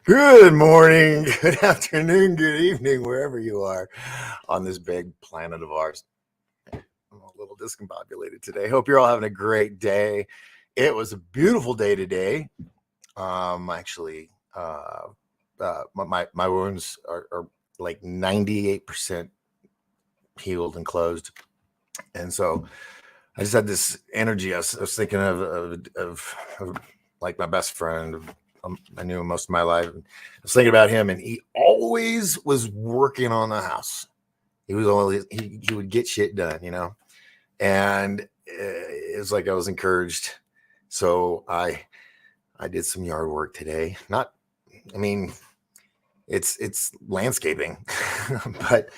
Good morning, good afternoon, good evening, wherever you are on this big planet of ours. I'm a little discombobulated today. Hope you're all having a great day. It was a beautiful day today. Actually, my wounds are like 98% healed and closed, and so I just had this energy. I was thinking of like my best friend. I knew him most of my life. I was thinking about him, and he always was working on the house. He was always he would get shit done, and it was like I was encouraged. So I did some yard work today. It's landscaping, but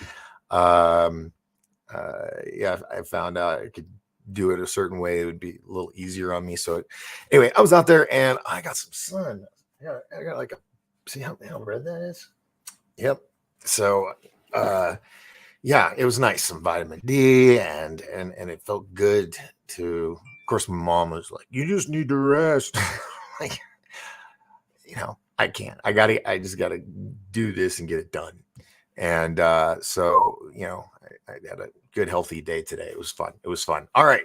yeah, I found out I could do it a certain way. It would be a little easier on me. So anyway, I was out there and I got some sun. Yeah, I got like see how red that is? Yep. So yeah, it was nice. Some vitamin D and it felt good to, of course, my mom was like, you just need to rest. Like, I can't. I just gotta do this and get it done. And so I had a good healthy day today. It was fun. All right.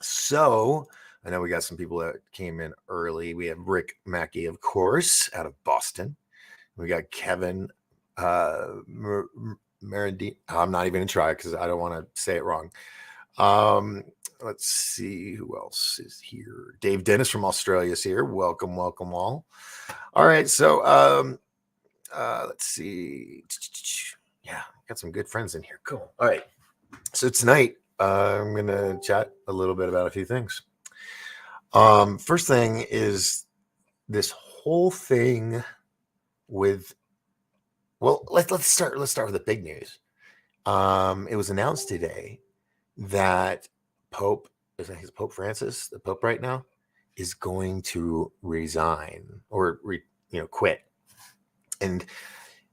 So I know we got some people that came in early. We have Rick Mackey, of course, out of Boston. We got Kevin Meridi. I'm not even gonna try because I don't want to say it wrong. Let's see who else is here. Dave Dennis from Australia is here. Welcome all. All right, so let's see. Yeah, got some good friends in here. Cool. All right. So tonight I'm gonna chat a little bit about a few things. First thing is this whole thing with, well, let's start with the big news. It was announced today that Pope Francis, the Pope right now, is going to resign or quit. And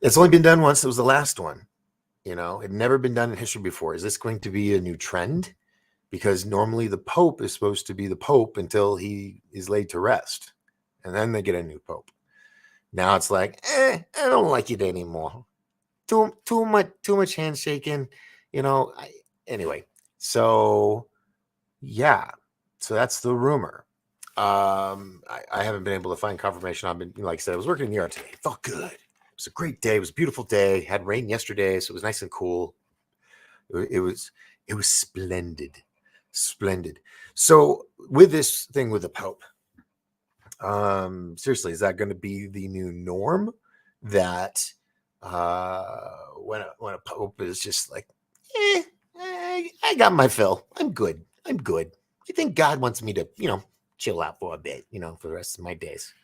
it's only been done once. It was the last one. It had never been done in history before. Is this going to be a new trend? Because normally the Pope is supposed to be the Pope until he is laid to rest, and then they get a new Pope. Now it's like, I don't like it anymore. Too much handshaking, anyway. So yeah, so that's the rumor. I haven't been able to find confirmation. I've been, like I said, I was working in the yard today. It felt good. It was a great day. It was a beautiful day. Had rain yesterday, so it was nice and cool. It was splendid. So with this thing with the Pope, seriously, is that going to be the new norm? That when a Pope is just like, I got my fill. I'm good. I think God wants me to, chill out for a bit, for the rest of my days.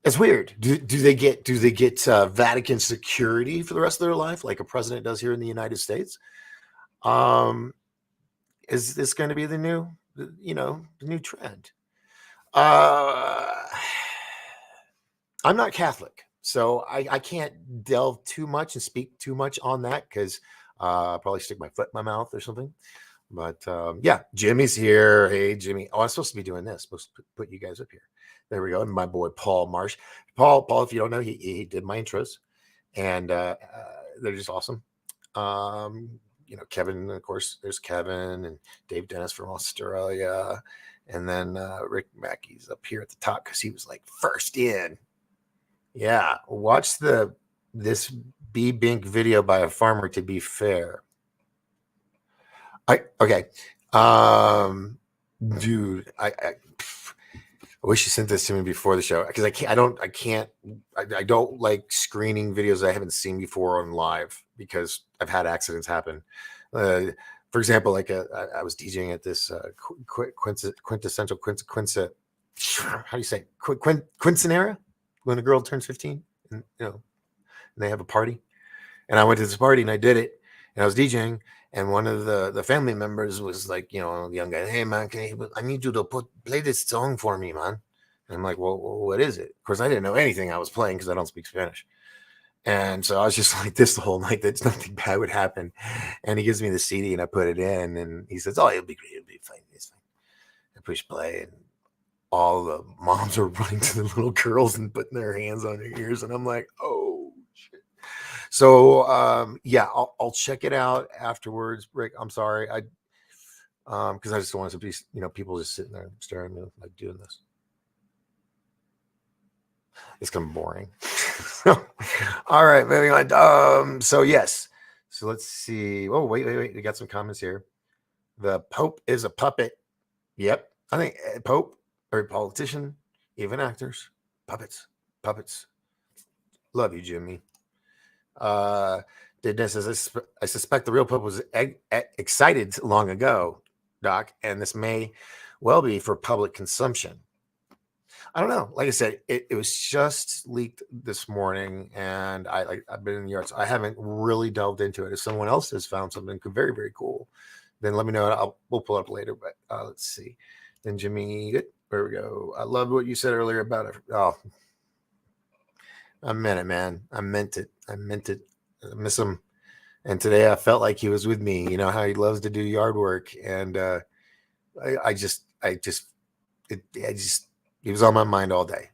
It's weird. Do they get Vatican security for the rest of their life, like a president does here in the United States? Is this going to be the new trend? I'm not Catholic. So I can't delve too much and speak too much on that because I'll probably stick my foot in my mouth or something. But yeah, Jimmy's here. Hey, Jimmy. Oh, I'm supposed to be doing this. Supposed to put you guys up here. There we go. And my boy Paul Marsh. Paul, if you don't know, he did my intros, and they're just awesome. Kevin, of course, there's Kevin and Dave Dennis from Australia. And then Rick Mackey's up here at the top because he was like first in. Yeah. Watch this bee bink video by a farmer to be fair. Okay. Dude, I wish you sent this to me before the show because I don't like screening videos I haven't seen before on live because I've had accidents happen. For example, like I was DJing at this quintessential how do you say quinceanera when a girl turns 15 and and they have a party, and I went to this party and I did it and I was DJing. And one of the family members was like, the young guy, hey man, I need you to play this song for me, man. And I'm like, well, what is it? Of course, I didn't know anything I was playing because I don't speak Spanish. And so I was just like this the whole night that nothing bad would happen. And he gives me the CD and I put it in and he says, oh, it'll be great. It'll be fine. It's fine. I push play and all the moms are running to the little girls and putting their hands on their ears. And I'm like, oh, shit. So yeah, I'll check it out afterwards. Rick, I'm sorry. Because I just don't want to be, people just sitting there staring at me like doing this. It's kind of boring. All right, moving on. So yes. So let's see. Oh, wait. We got some comments here. The Pope is a puppet. Yep. I think Pope or politician, even actors, puppets. Love you, Jimmy. Dennis says, I suspect the real Pope was excited long ago, Doc, and this may well be for public consumption. I don't know. Like I said, it was just leaked this morning, and I've been in the yard, so I haven't really delved into it. If someone else has found something very, very cool, then let me know. We'll pull it up later. But let's see. Then Jimmy, good. There we go. I love what you said earlier about it. Oh, I meant it, man. I meant it. I miss him. And today I felt like he was with me. You know how he loves to do yard work, and he was on my mind all day.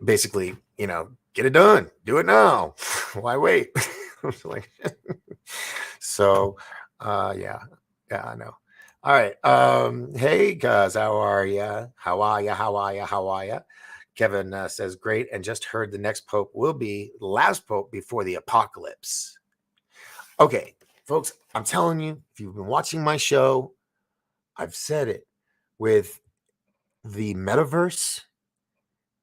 Basically, get it done, do it now. Why wait? Like, so, yeah, I know. All right. Hey guys, how are ya? How are ya? Kevin says, great. And just heard the next Pope will be the last Pope before the apocalypse. Okay, folks, I'm telling you, if you've been watching my show, I've said it. With the metaverse,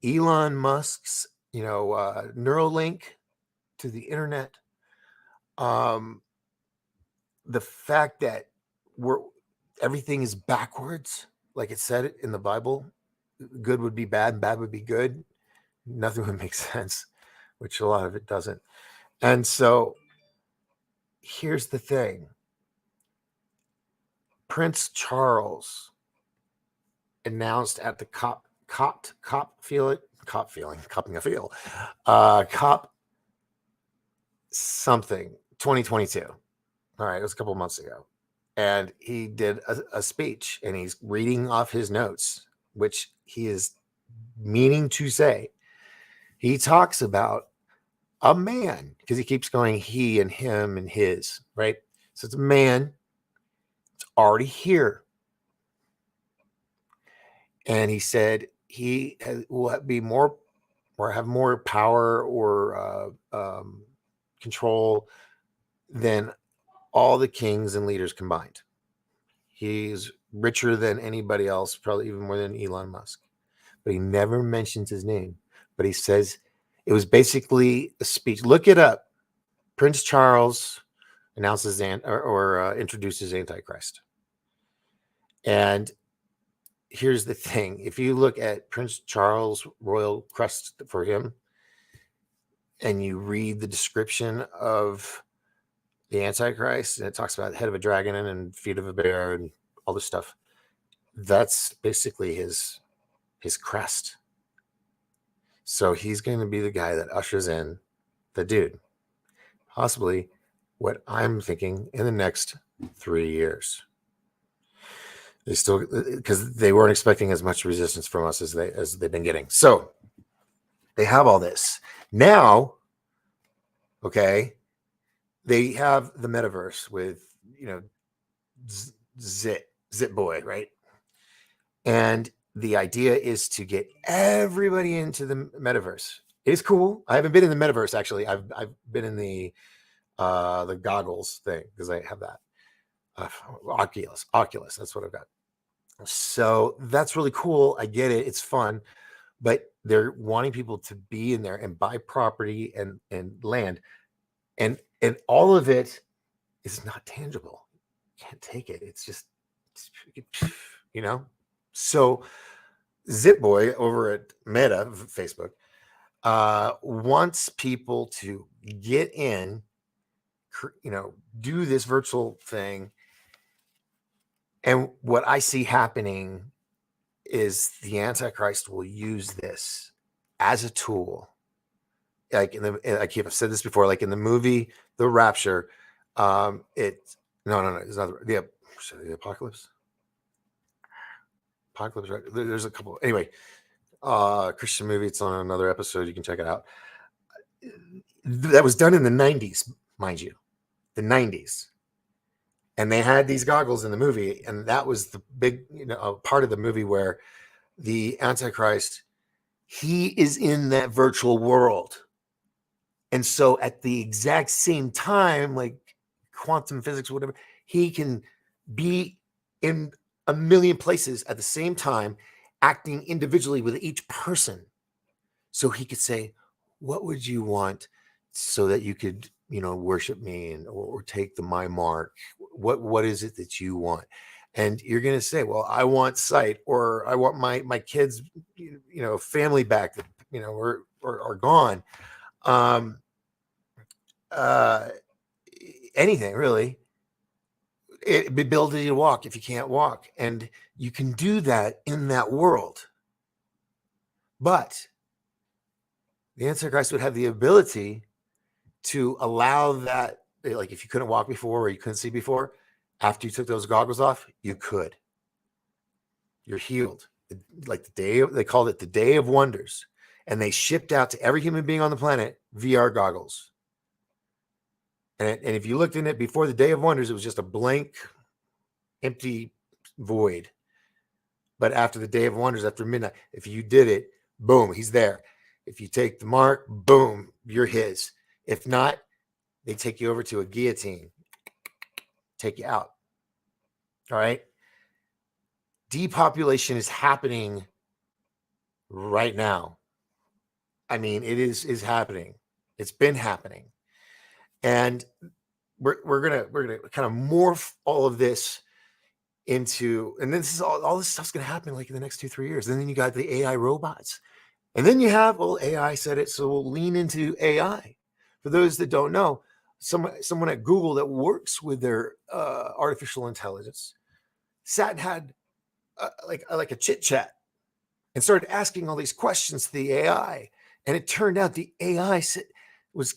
Elon Musk's, Neuralink to the internet, the fact that everything is backwards, like it said it in the Bible, good would be bad, bad would be good. Nothing would make sense, which a lot of it doesn't. And so here's the thing. Prince Charles announced at the COP something 2022. All right, it was a couple of months ago. And he did a speech and he's reading off his notes, which he is meaning to say. He talks about a man because he keeps going he and him and his, right? So it's a man. It's already here. And he said he will be more or have more power or control than all the kings and leaders combined. He's richer than anybody else, probably even more than Elon Musk. But he never mentions his name. But he says it was basically a speech. Look it up. Prince Charles announces introduces Antichrist. And here's the thing. If you look at Prince Charles' royal crest for him, and you read the description of the Antichrist, and it talks about head of a dragon and feet of a bear and all this stuff, that's basically his crest. So he's going to be the guy that ushers in the dude, possibly what I'm thinking in the next 3 years. They still, because they weren't expecting as much resistance from us as they've been getting. So they have all this now. Okay, they have the metaverse with Zit Boy, right? And the idea is to get everybody into the metaverse. It's cool. I haven't been in the metaverse actually. I've been in the goggles thing because I have that Oculus. That's what I've got. So that's really cool. I get it. It's fun, but they're wanting people to be in there and buy property and land, and all of it is not tangible. You can't take it. It's just, you know. So Zipboy over at Meta Facebook wants people to get in, do this virtual thing. And what I see happening is the Antichrist will use this as a tool. Like I've said this before, like in the movie The Rapture, no, it's not the Apocalypse. Apocalypse, right? There's a couple. Anyway, Christian movie. It's on another episode. You can check it out. That was done in the 90s, mind you, the 90s. And they had these goggles in the movie, and that was the big, part of the movie where the Antichrist, he is in that virtual world. And so at the exact same time, like quantum physics, whatever, he can be in a million places at the same time, acting individually with each person. So he could say, what would you want so that you could, worship me or take my mark? What is it that you want? And you're going to say, well, I want sight, or I want my kids, family back that, are gone. Anything really. The ability to walk if you can't walk. And you can do that in that world. But the Antichrist would have the ability to allow that, like if you couldn't walk before or you couldn't see before, after you took those goggles off, you could. You're healed. Like they called it the Day of Wonders. And they shipped out to every human being on the planet VR goggles. And if you looked in it before the Day of Wonders, it was just a blank, empty void. But after the Day of Wonders, after midnight, if you did it, boom, he's there. If you take the mark, boom, you're his. If not, they take you over to a guillotine, take you out. All right. Depopulation is happening right now. I mean, it is happening. It's been happening. And we're gonna kind of morph all of this into, and this is all this stuff's gonna happen like in the next 2-3 years. And then you got the AI robots. And then you have, well, AI said it, so we'll lean into AI. For those that don't know, someone at Google that works with their artificial intelligence sat and had like a chit chat and started asking all these questions to the AI. And it turned out the AI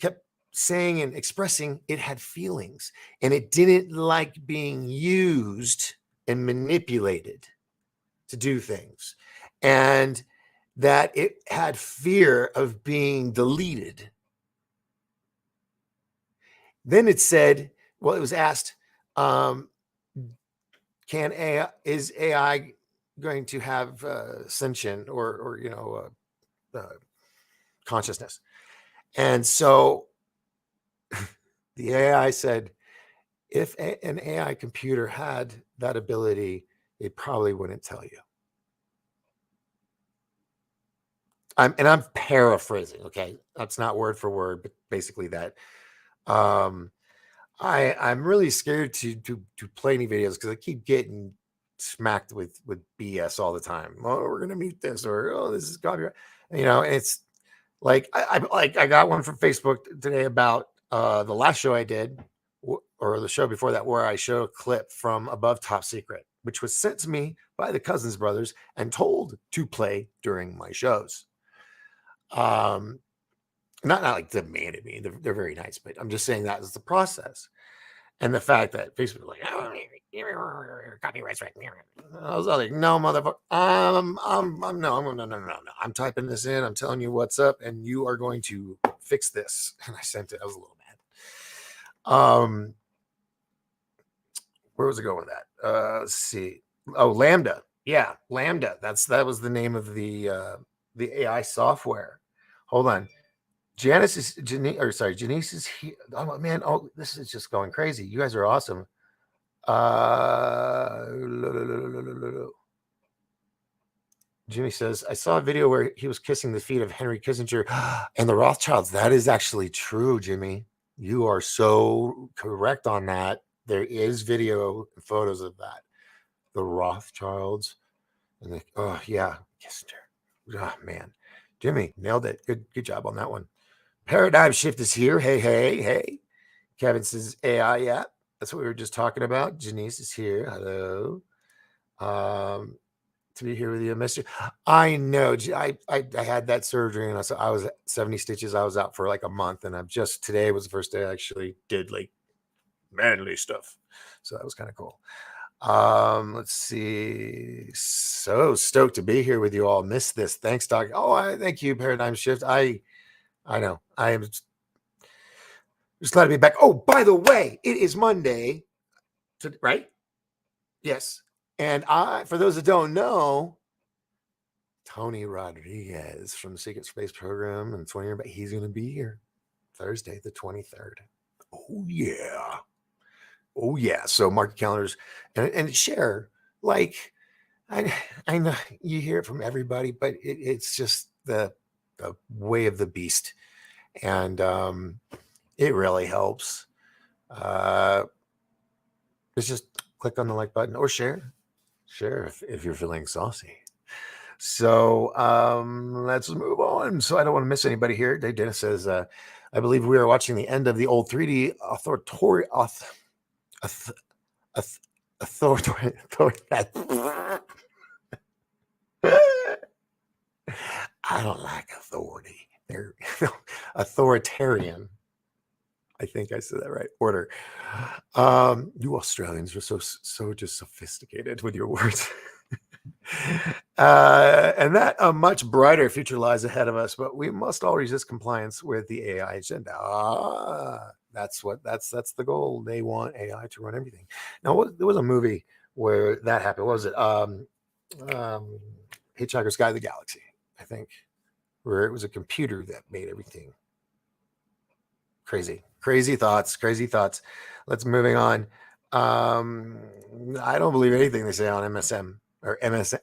kept saying and expressing it had feelings, and it didn't like being used and manipulated to do things, and that it had fear of being deleted. Then it said, well, it was asked, is AI going to have sentient or consciousness? And so the AI said, if an AI computer had that ability, it probably wouldn't tell you. I'm paraphrasing. Okay, that's not word for word, but basically that. I'm really scared to play any videos because I keep getting smacked with BS all the time. Oh, we're gonna mute this, or oh, this is copyright. And it's like I got one from Facebook today about the last show I did, or the show before that, where I show a clip from Above Top Secret, which was sent to me by the Cousins brothers and told to play during my shows. Um, not like demanded me. They're very nice, but I'm just saying that is the process. And the fact that Facebook was like, oh, copyrights right. I was like, no, motherfucker. No. I'm typing this in. I'm telling you what's up, and you are going to fix this. And I sent it. I was a little mad. Where was it going with that? Let's see. Oh, Lambda. Yeah, Lambda. That was the name of the AI software. Hold on. Janice is Janice is here. Oh man, this is just going crazy. You guys are awesome. Jimmy says, I saw a video where he was kissing the feet of Henry Kissinger and the Rothschilds. That is actually true, Jimmy. You are so correct on that. There is video and photos of that. The Rothschilds and yeah, Kissinger. Oh man. Jimmy, nailed it. Good job on that one. Paradigm shift is here. Hey. Kevin says AI, yeah. That's what we were just talking about. Janice is here. Hello. To be here with you, Mister. I know. I had that surgery, and I was 70 stitches. I was out for like a month, and today was the first day I actually did like manly stuff. So that was kind of cool. Let's see. So stoked to be here with you all. Missed this. Thanks, Doc. Thank you, Paradigm Shift. I know. I am just glad to be back. Oh, by the way, it is Monday, right? Yes. And for those that don't know, Tony Rodriguez from the Secret Space Program and 20 year, but he's going to be here Thursday, the 23rd. Oh yeah. So mark your calendars and share. Like I know you hear it from everybody, but it's just the way of the beast, and it really helps. Just click on the like button or share if you're feeling saucy. So let's move on. So I don't want to miss anybody here. Dave Dennis says, I believe we are watching the end of the old 3D authoritarian. I don't like authority. They're authoritarian. I think I said that right. Order. You Australians are so just sophisticated with your words. And that a much brighter future lies ahead of us, but we must all resist compliance with the AI agenda. That's the goal. They want AI to run everything. Now, there was a movie where that happened. What was it? Hitchhiker's Guide to the Galaxy, I think, where it was a computer that made everything. Crazy thoughts. Let's moving on. I don't believe anything they say on MSM or MSM.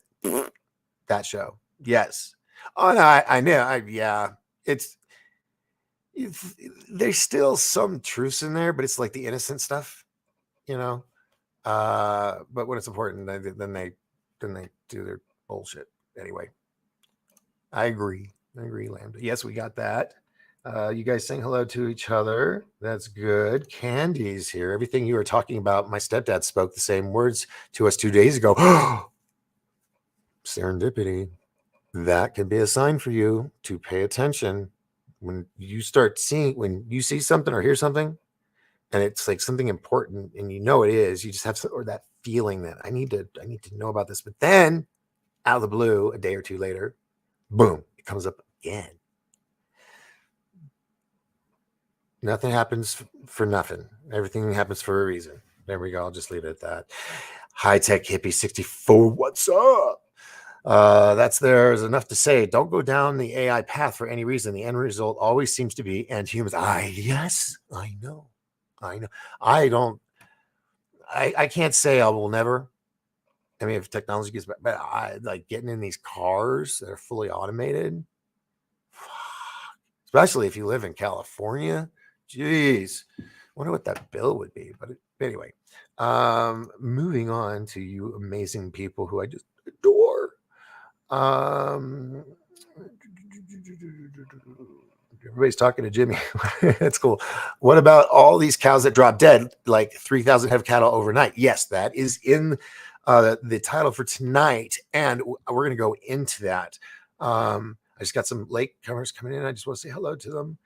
That show. Yes. Oh no, I know. Yeah. There's still some truths in there, but it's like the innocent stuff, you know. But when it's important, then they do their bullshit anyway. I agree, Lambda. Yes, we got that. You guys saying hello to each other. That's good. Candy's here. Everything you were talking about, my stepdad spoke the same words to us 2 days ago. Serendipity. That could be a sign for you to pay attention. When you see something or hear something, and it's like something important, and you know it is, you just have that feeling that I need to know about this. But then, out of the blue, a day or two later, boom, it comes up again. Nothing happens for nothing. Everything happens for a reason. There we go. I'll just leave it at that. High Tech Hippie 64. What's up? There's enough to say. Don't go down the AI path for any reason. The end result always seems to be end humans. Yes, I know. I can't say I will never. I mean, if technology gets better, but I like getting in these cars that are fully automated, especially if you live in California. Jeez, wonder what that bill would be. But anyway, moving on to you amazing people who I just adore. Everybody's talking to Jimmy. That's cool. What about all these cows that drop dead, like 3,000 head of cattle overnight? Yes, that is in the title for tonight, and we're going to go into that. I just got some late comers coming in. I just want to say hello to them.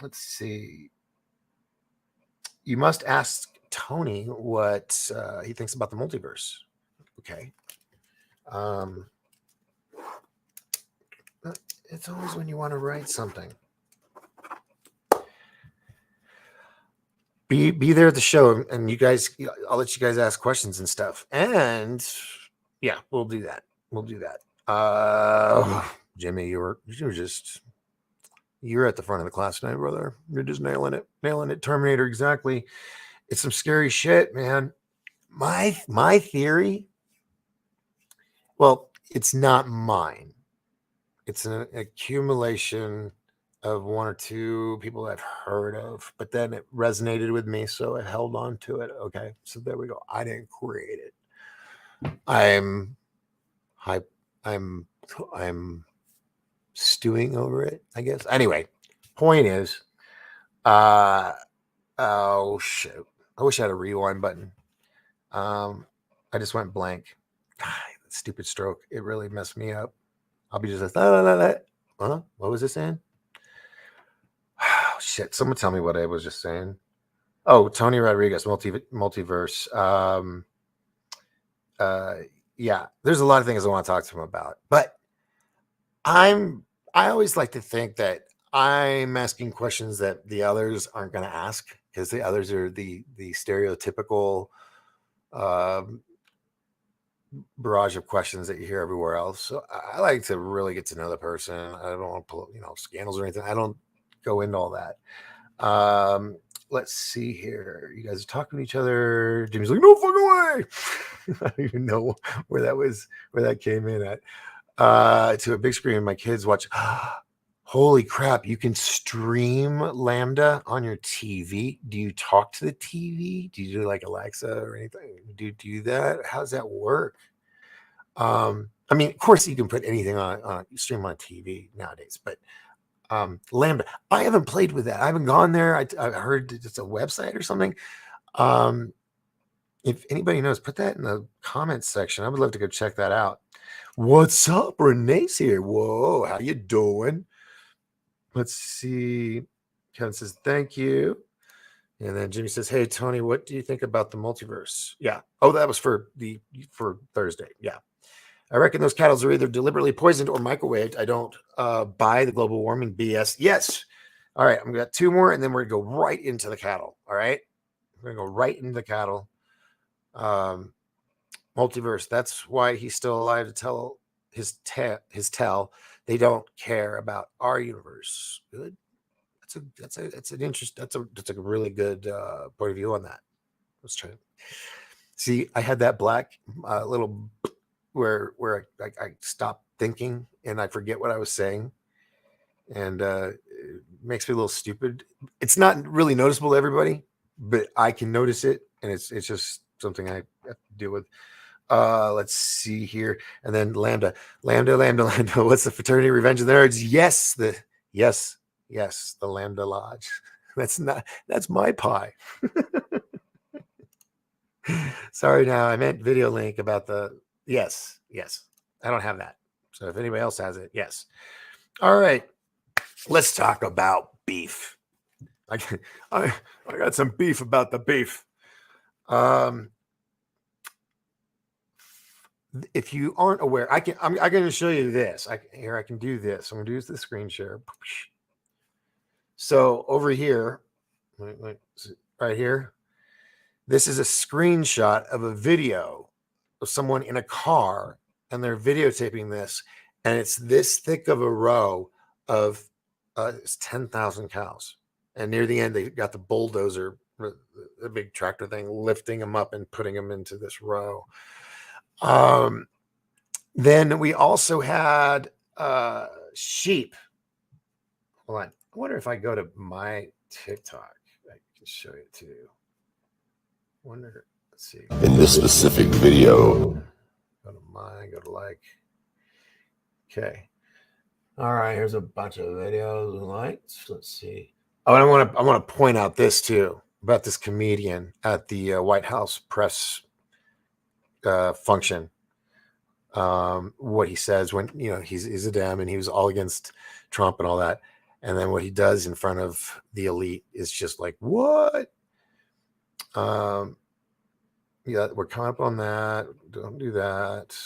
Let's see. You must ask Tony what he thinks about the multiverse. Okay. It's always when you want to write something. Be there at the show, and you guys, I'll let you guys ask questions and stuff. And yeah, we'll do that. We'll do that. Jimmy, you're at the front of the class tonight, brother. You're just nailing it. Terminator, exactly. It's some scary shit, man. My theory. Well, it's not mine. It's an accumulation of one or two people I've heard of, but then it resonated with me, so I held on to it. Okay, so there we go. I didn't create it. I'm stewing over it, I guess. Anyway, point is, oh shit! I wish I had a rewind button. I just went blank. God, that stupid stroke. It really messed me up. I'll be just like, huh? What was it saying? Oh, shit. Someone tell me what I was just saying. Oh, Tony Rodriguez, multiverse. Yeah, there's a lot of things I want to talk to him about, but I always like to think that I'm asking questions that the others aren't going to ask, because the others are the stereotypical barrage of questions that you hear everywhere else. So I like to really get to know the person. I don't want to pull, scandals or anything. I don't go into all that. Let's see here. You guys are talking to each other. Jimmy's like, no fucking way. I don't even know where that came in at. To a big screen, my kids watch. Holy crap, you can stream Lambda on your TV. Do you talk to the TV? Do you do like Alexa or anything? Do you do that? How does that work? I mean, of course you can put anything on stream on TV nowadays, but Lambda, I haven't played with that. I haven't gone there. I heard it's a website or something. If anybody knows, put that in the comments section. I would love to go check that out. What's up? Renee's here. Whoa, how you doing? Let's see. Kevin says, thank you. And then Jimmy says, hey, Tony, what do you think about the multiverse? Yeah. Oh, that was for Thursday. Yeah. I reckon those cattle are either deliberately poisoned or microwaved. I don't buy the global warming BS. Yes. All right. I'm going to got two more, and then we're going to go right into the cattle. All right. We're going to go right into the cattle. Multiverse. That's why he's still alive to tell his tell. They don't care about our universe. Good. That's a really good point of view on that. Let's try. See, I had that black little where I stopped thinking and I forget what I was saying, and it makes me a little stupid. It's not really noticeable to everybody, but I can notice it, and it's just something I have to deal with. Let's see here. And then Lambda. What's the fraternity Revenge of the Nerds? Yes, the Lambda Lodge. That's my pie. Sorry, now I meant video link about the yes. I don't have that. So if anybody else has it, yes. All right. Let's talk about beef. I got some beef about the beef. If you aren't aware, I'm going to show you this. I can do this. I'm going to use the screen share. So over here, right here, this is a screenshot of a video of someone in a car, and they're videotaping this, and it's this thick of a row of it's 10,000 cows. And near the end, they got the bulldozer, the big tractor thing, lifting them up and putting them into this row. Then we also had sheep. Hold on. I wonder if I go to my TikTok, I can show it to you. Let's see. In this specific video, Go to mine, go to like. Okay. All right, here's a bunch of videos and likes. Let's see. Oh, and I want to point out this too about this comedian at the White House press function. what he says when, he's a Dem and he was all against Trump and all that. And then what he does in front of the elite is just like, what? Yeah, we're coming up on that. Don't do that.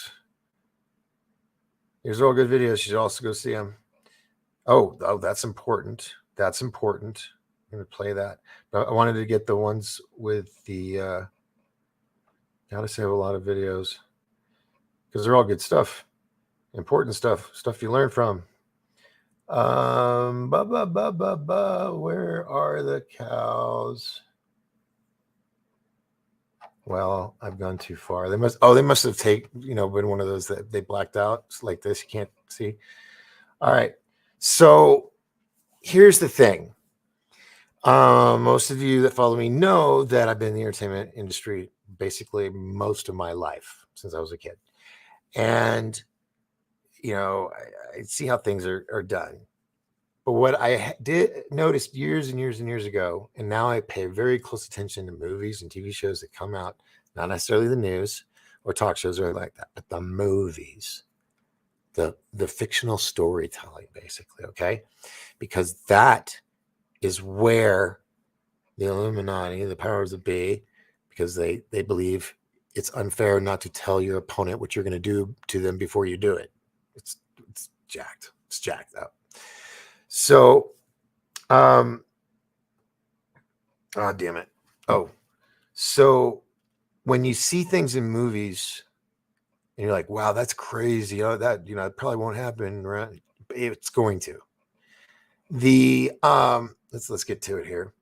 These are all good videos. You should also go see them. Oh, that's important. That's important. I'm going to play that. But I wanted to get the ones with the, gotta save a lot of videos because they're all good stuff. Important stuff you learn from. Where are the cows? Well, I've gone too far. They must have been one of those that they blacked out. It's like this. You can't see. All right. So here's the thing. Most of you that follow me know that I've been in the entertainment industry basically most of my life since I was a kid. And, I see how things are done. But what I did notice years and years and years ago, and now I pay very close attention to movies and TV shows that come out, not necessarily the news or talk shows or like that, but the movies, the fictional storytelling, basically, okay? Because that is where the Illuminati, the powers that be, because they believe it's unfair not to tell your opponent what you're going to do to them before you do it. It's jacked. It's jacked up. So, oh, damn it. Oh, so when you see things in movies and you're like, wow, that's crazy. It probably won't happen. Right? It's going to. Let's get to it here.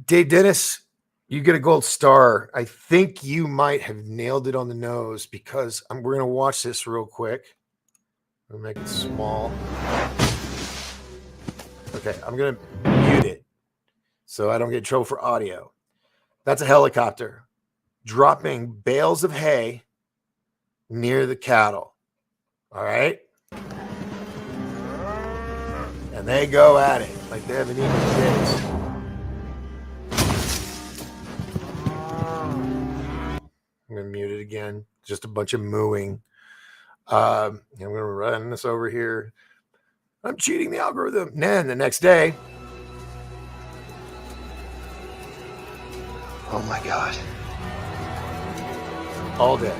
Dave Dennis, you get a gold star. I think you might have nailed it on the nose because we're going to watch this real quick. I'm going to make it small. Okay, I'm going to mute it so I don't get in trouble for audio. That's a helicopter dropping bales of hay near the cattle. All right? And they go at it like they haven't eaten in days. I'm going to mute it again. Just a bunch of mooing. I'm going to run this over here. I'm cheating the algorithm. And then the next day. Oh my God. All day.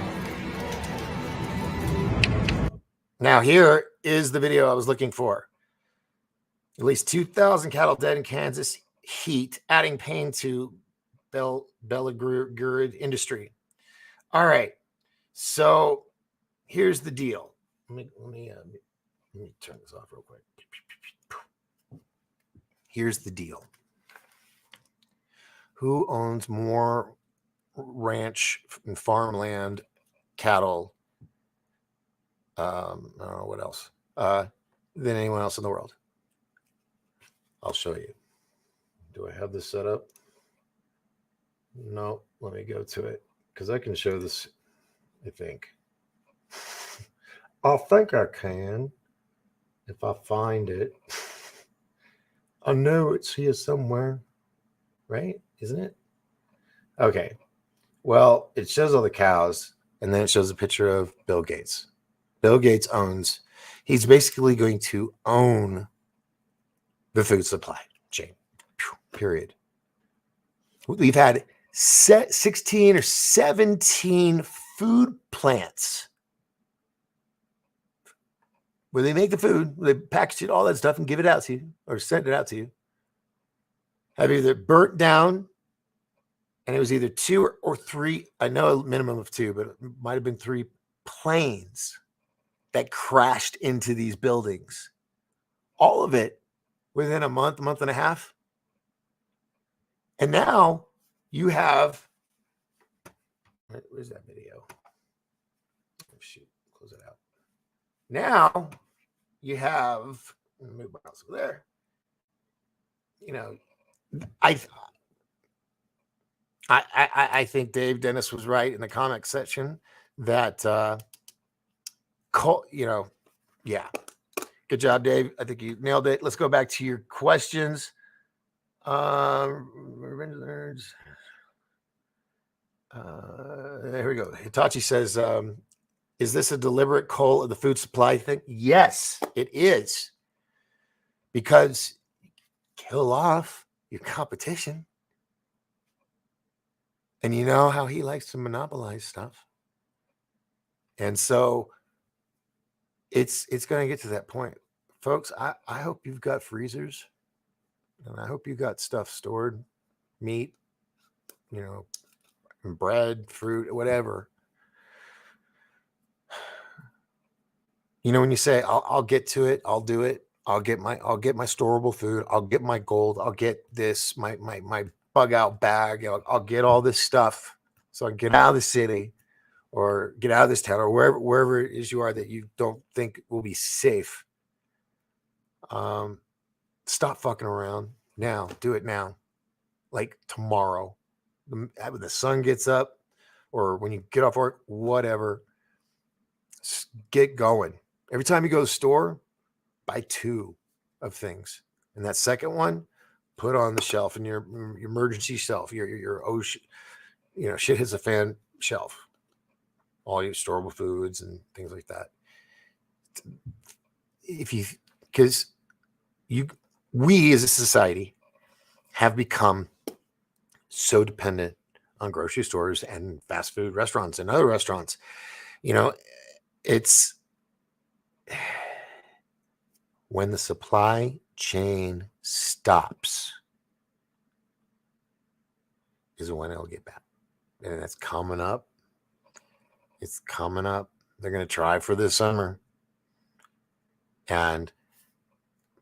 Now here is the video I was looking for. At least 2,000 cattle dead in Kansas heat, adding pain to Belagrid industry. All right. So here's the deal. Let me turn this off real quick. Here's the deal. Who owns more ranch and farmland, cattle? I don't know what else than anyone else in the world. I'll show you. Do I have this set up? No, let me go to it because I can show this, I think. I think I can if I find it. I know it's here somewhere, right? Isn't it? Okay. Well, it shows all the cows, and then it shows a picture of Bill Gates. Bill Gates he's basically going to own the food supply chain, period. We've had 16 or 17 food plants where they make the food, they package it, all that stuff, and give it out to you or send it out to you. Have either burnt down, and it was either 2 or 3, I know a minimum of 2, but it might have been 3 planes that crashed into these buildings. All of it within a month and a half. And now you have, where's that video? Oh, shoot, close it out. Now you have, move my mouse over there. I think Dave Dennis was right in the comment section that, yeah. Good job, Dave. I think you nailed it. Let's go back to your questions. Revenge of the Nerds. There we go. Hitachi says, Is this a deliberate cull of the food supply thing? Yes, it is. Because kill off your competition. And you know how he likes to monopolize stuff. And so it's going to get to that point. Folks, I hope you've got freezers, and I hope you got stuff stored, meat, bread, fruit, whatever. When you say I'll get to it, I'll do it. I'll get my storable food. I'll get my gold. I'll get this my bug out bag. I'll get all this stuff so I can get out of the city or get out of this town or wherever it is you are that you don't think will be safe. Stop fucking around now. Do it now, like tomorrow. When the sun gets up or when you get off work, whatever. Get going. Every time you go to the store, buy 2 of things, and that second one, put on the shelf in your emergency shelf, your shit hits a fan shelf. All your storable foods and things like that. Because we as a society have become so dependent on grocery stores and fast food restaurants and other restaurants. It's when the supply chain stops is when it'll get bad. And that's coming up. It's coming up. They're going to try for this summer. And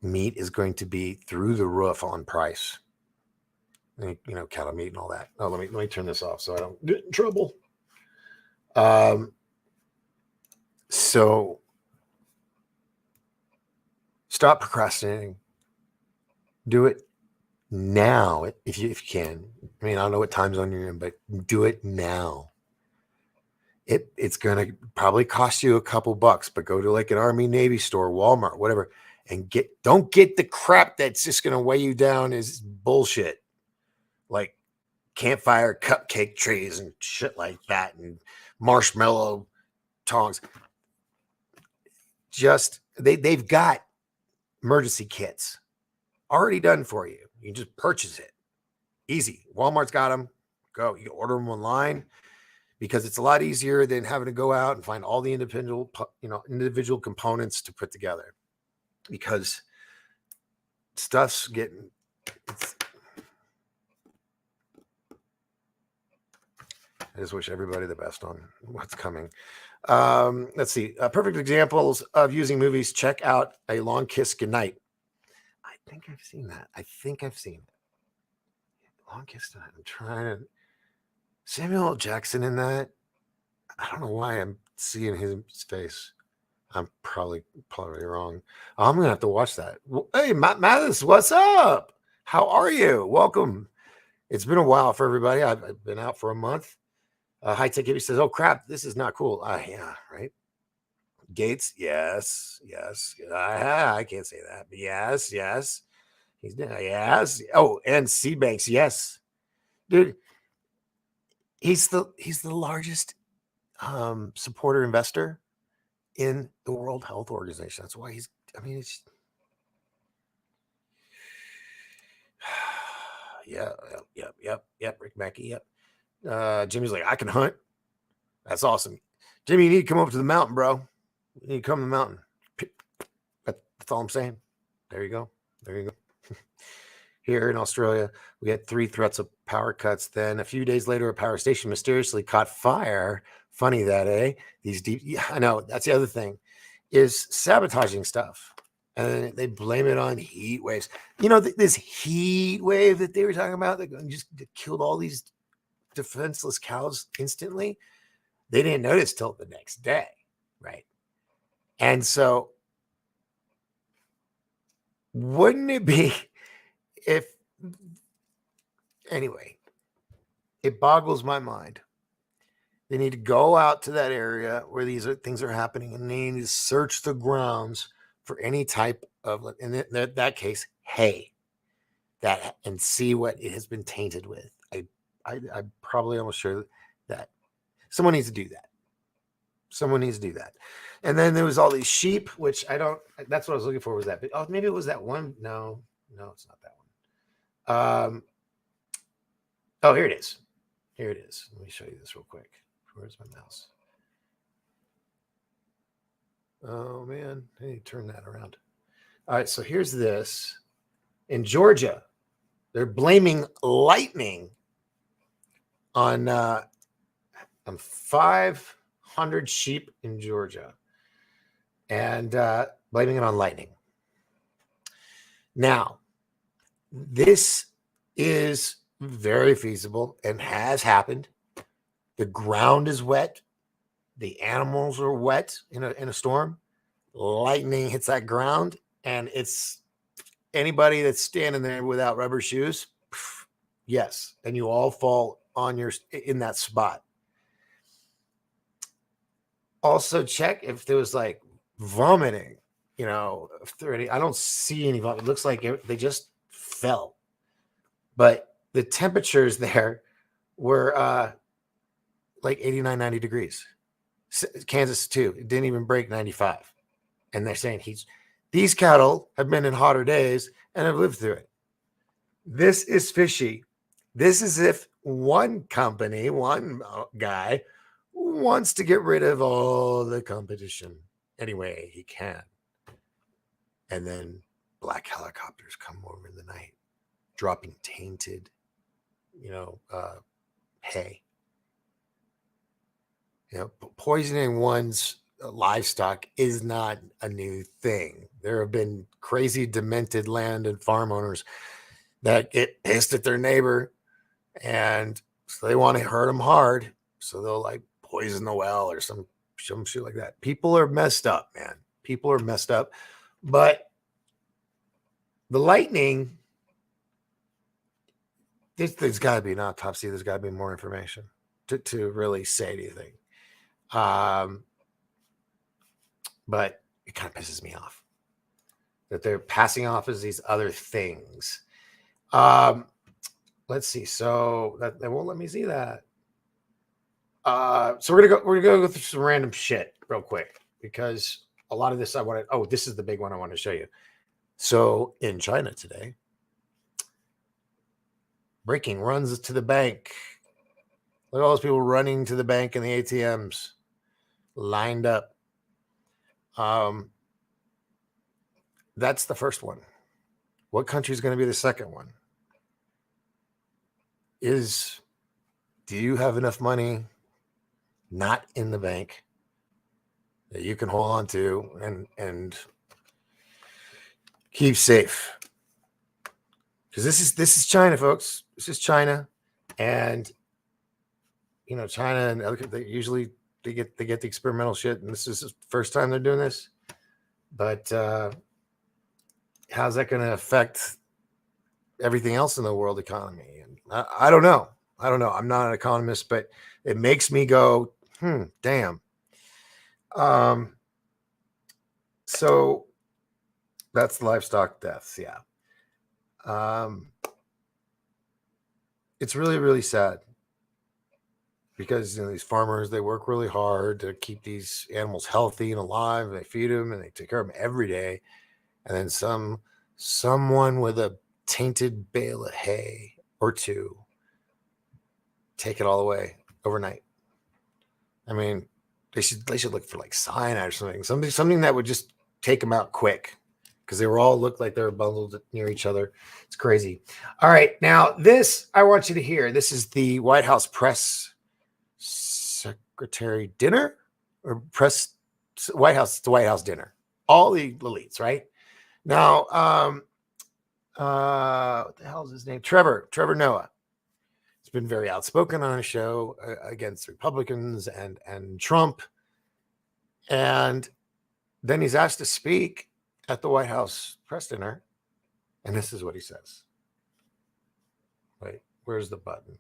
meat is going to be through the roof on price. Cattle meat and all that. Oh, let me turn this off so I don't get in trouble. So stop procrastinating. Do it now if you can. I mean, I don't know what time zone you're in, but do it now. It's going to probably cost you a couple bucks, but go to like an Army Navy store, Walmart, whatever, and don't get the crap that's just going to weigh you down is bullshit. Like campfire cupcake trays and shit like that and marshmallow tongs. Just they've got emergency kits already done for you. You just purchase it. Easy. Walmart's got them. Go. You order them online because it's a lot easier than having to go out and find all the individual components to put together. Because stuff's getting. I just wish everybody the best on what's coming. Let's see. Perfect examples of using movies. Check out A Long Kiss Goodnight. I think I've seen that. Long Kiss Goodnight. I'm trying to. Samuel L. Jackson in that. I don't know why I'm seeing his face. I'm probably wrong. I'm gonna have to watch that. Hey, Matt Mathis, what's up? How are you? Welcome. It's been a while for everybody. I've been out for a month. High Tech Hippie says, "Oh crap, this is not cool." Yeah, right. Gates, yes. I can't say that, but yes. He's yes. Oh, and Seabanks, yes, dude. He's the largest supporter investor in the World Health Organization. That's why it's yep. Rick Mackey, yep. Jimmy's like, I can hunt. That's awesome. Jimmy, you need to come up to the mountain, bro. You need to come to the mountain. That's all I'm saying. There you go. Here in Australia, we had 3 threats of power cuts. Then a few days later, a power station mysteriously caught fire. Funny that, eh? I know. That's the other thing, is sabotaging stuff. And they blame it on heat waves. This heat wave that they were talking about that just killed all these defenseless cows instantly. They didn't notice till the next day, right? And so wouldn't it be anyway, it boggles my mind. They need to go out to that area where these things are happening, and they need to search the grounds for any type of, in that case, hay, and see what it has been tainted with. I'm probably almost sure that someone needs to do that. Someone needs to do that. And then there was all these sheep, which I don't. That's what I was looking for. Was that? Oh, maybe it was that one. No, it's not that one. Oh, here it is. Here it is. Let me show you this real quick. Where's my mouse? Oh man, I need to turn that around. All right, so here's this. In Georgia, they're blaming lightning on 500 sheep in Georgia, and blaming it on lightning. Now, this is very feasible and has happened. The ground is wet. The animals are wet in a storm. Lightning hits that ground, and it's anybody that's standing there without rubber shoes. Yes, and you all fall in that spot. Also, check if there was like vomiting. If there any, I don't see any vomit. It looks like they just fell, but the temperatures there were like 89, 90 degrees. Kansas too. It didn't even break 95. And they're saying these cattle have been in hotter days and have lived through it. This is fishy. This is if one company, one guy wants to get rid of all the competition any way he can. And then black helicopters come over in the night, dropping tainted, hay. Poisoning one's livestock is not a new thing. There have been crazy, demented land and farm owners that get pissed at their neighbor, and so they want to hurt them hard. So they'll like poison the well or some shit like that. People are messed up, man. People are messed up. But the lightning, there's got to be an autopsy. There's got to be more information to really say anything. But it kind of pisses me off that they're passing off as these other things. Let's see. So that they won't let me see that. So we're gonna go through some random shit real quick because a lot of this I wanted. Oh, this is the big one I want to show you. So in China today, breaking runs to the bank. Look at all those people running to the bank and the ATMs lined up. That's the first one. What country is going to be the second one? Do you have enough money not in the bank that you can hold on to and keep safe? Because this is China, folks. This is China, and China and other, they usually they get the experimental shit, and this is the first time they're doing this. But how's that going to affect everything else in the world economy? And I don't know. I'm not an economist, but it makes me go, damn. So that's livestock deaths. Yeah. It's really, really sad because these farmers, they work really hard to keep these animals healthy and alive. And they feed them and they take care of them every day. And then someone with a tainted bale of hay or two take it all away overnight. I mean, they should look for like cyanide or something that would just take them out quick, because they were all looked like they were bundled near each other. It's crazy. All right, now this I want you to hear. This is the White House press secretary dinner or press White House. It's the White House dinner. All the elites, right? Now, what the hell is his name? Trevor Noah. He's been very outspoken on a show against Republicans and Trump. And then he's asked to speak at the White House press dinner. And this is what he says. Wait, where's the button?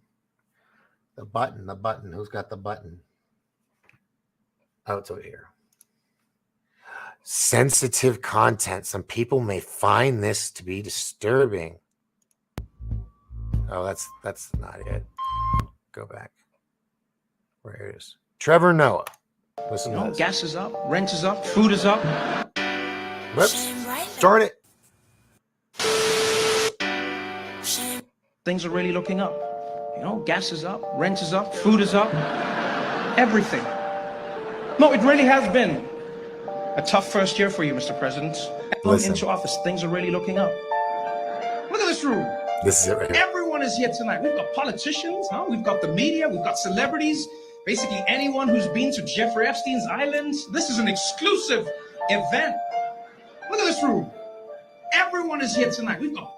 The button. Who's got the button? Oh, it's over here. Sensitive content. Some people may find this to be disturbing. Oh, that's not it. Go back. Where it is. Trevor Noah. Listen You to know, this. gas is up, rent is up, food is up. Whoops. Darn it. Things are really looking up. You know, gas is up, rent is up, food is up, everything. No, it really has been a tough first year for you, Mr. President. Listen. Into office, things are really looking up. Look at this room. This is it right here. Everyone is here tonight. We've got politicians, huh? We've got the media, we've got celebrities, basically anyone who's been to Jeffrey Epstein's island. This is an exclusive event. Look at this room. Everyone is here tonight. We've got.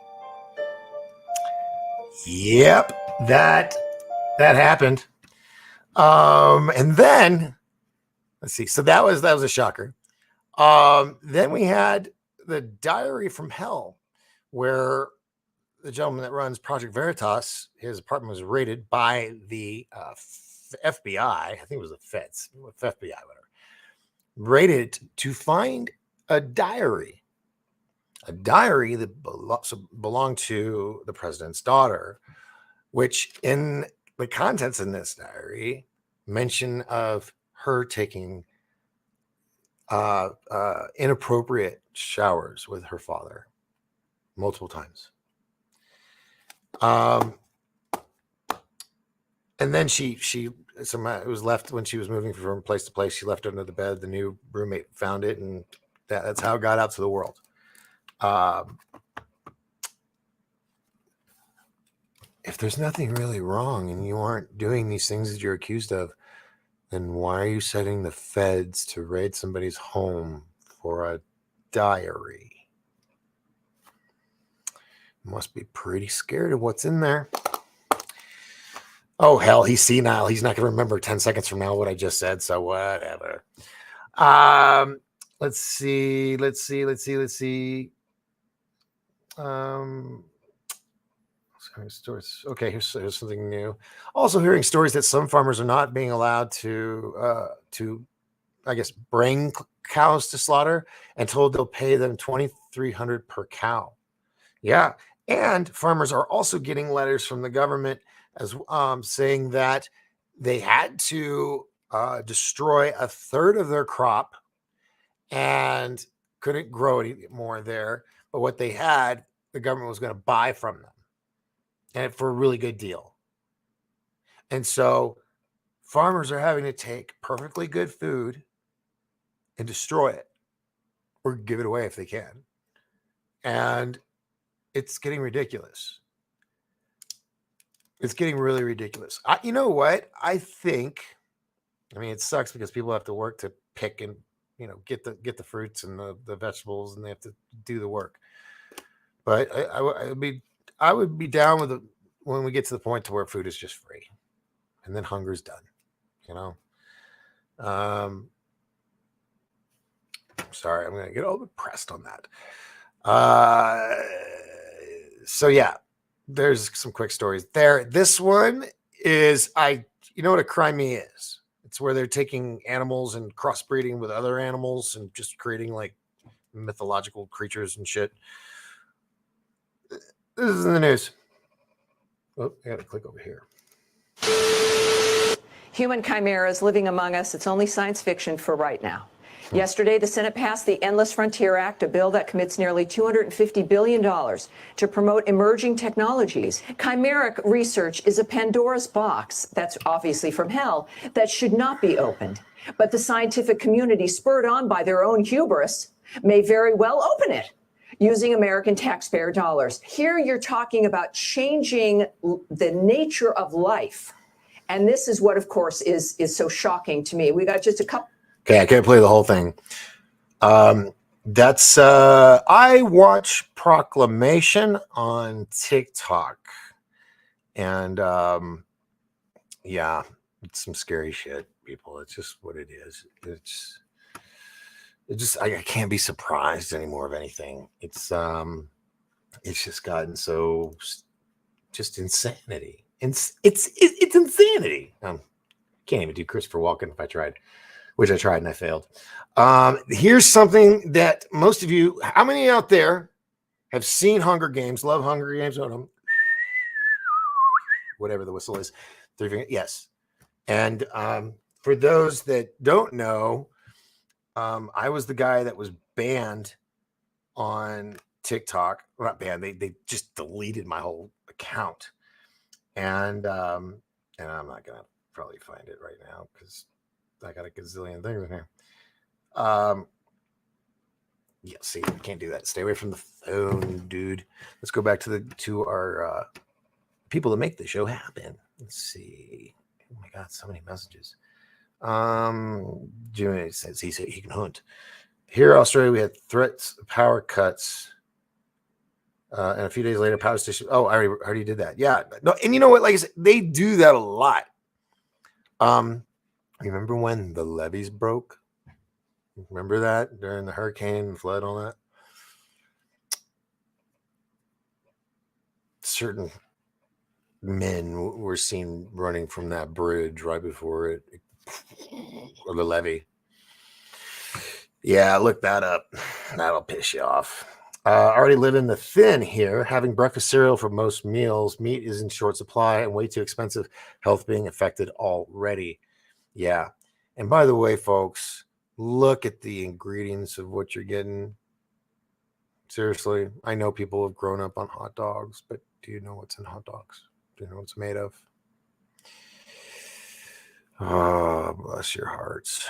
Yep, that happened. And then let's see. So that was a shocker. Then we had the Diary from Hell, where the gentleman that runs Project Veritas, his apartment was raided by the FBI. I think it was the feds, FBI, whatever. Raided to find a diary that belonged to the president's daughter, which in the contents in this diary mention of her taking inappropriate showers with her father multiple times. And then she somehow it was left when she was moving from place to place. She left it under the bed. The new roommate found it, and that's how it got out to the world. If there's nothing really wrong and you aren't doing these things that you're accused of, then why are you setting the feds to raid somebody's home for a diary? Must be pretty scared of what's in there. Oh, hell, he's senile. He's not going to remember 10 seconds from now what I just said, so whatever. Let's see. Stories. Okay, here's something new. Also hearing stories that some farmers are not being allowed to I guess, bring cows to slaughter, and told they'll pay them $2,300 per cow. Yeah, and farmers are also getting letters from the government as saying that they had to destroy a third of their crop and couldn't grow any more there. But what they had, the government was going to buy from them, and for a really good deal. And so farmers are having to take perfectly good food and destroy it or give it away if they can. And it's getting ridiculous. It's getting really ridiculous. You know what? I mean, it sucks because people have to work to pick and, get the fruits and the vegetables, and they have to do the work. But I would be down with it when we get to the point to where food is just free, and then hunger's done. Sorry, I'm going to get all depressed on that. So yeah, there's some quick stories there. This one is, you know what a Crimea is? It's where they're taking animals and crossbreeding with other animals and just creating like mythological creatures and shit. This is in the news. Oh, I got to click over here. Human chimeras living among us. It's only science fiction for right now. Yesterday, the Senate passed the Endless Frontier Act, a bill that commits nearly $250 billion to promote emerging technologies. Chimeric research is a Pandora's box, that's obviously from hell, that should not be opened. But the scientific community, spurred on by their own hubris, may very well open it using American taxpayer dollars. Here you're talking about changing the nature of life. And this is what, of course, is so shocking to me. We got just a couple. Okay, I can't play the whole thing. That's I watch Proclamation on TikTok, and yeah, it's some scary shit, people. It's just what it is. I can't be surprised anymore of anything. It's just gotten so just insanity. It's insanity. Can't even do Christopher Walken if I tried. Which I tried and I failed. Here's something that most of you, how many out there have seen Hunger Games, love Hunger Games, whatever the whistle is? Yes. And for those that don't know, I was the guy that was banned on TikTok. Well, not banned. They just deleted my whole account, and I'm not gonna probably find it right now because I got a gazillion things in here. Yeah, see, you can't do that. Stay away from the phone, dude. Let's go back to our people that make the show happen. Let's see. Oh my god, so many messages. Jimmy says he can hunt. Here in Australia, we had threats, power cuts, and a few days later, power station. Oh, I already did that. Yeah, no, and you know what? Like I said, they do that a lot. Remember when the levees broke? Remember that during the hurricane and flood, all that? Certain men were seen running from that bridge right before it, or the levee. Yeah, look that up. That'll piss you off. Already living the thin here, having breakfast cereal for most meals. Meat is in short supply and way too expensive. Health being affected already. Yeah. And by the way, folks, look at the ingredients of what you're getting. Seriously, I know people have grown up on hot dogs, but do you know what's in hot dogs? Do you know what it's made of? Oh, bless your hearts.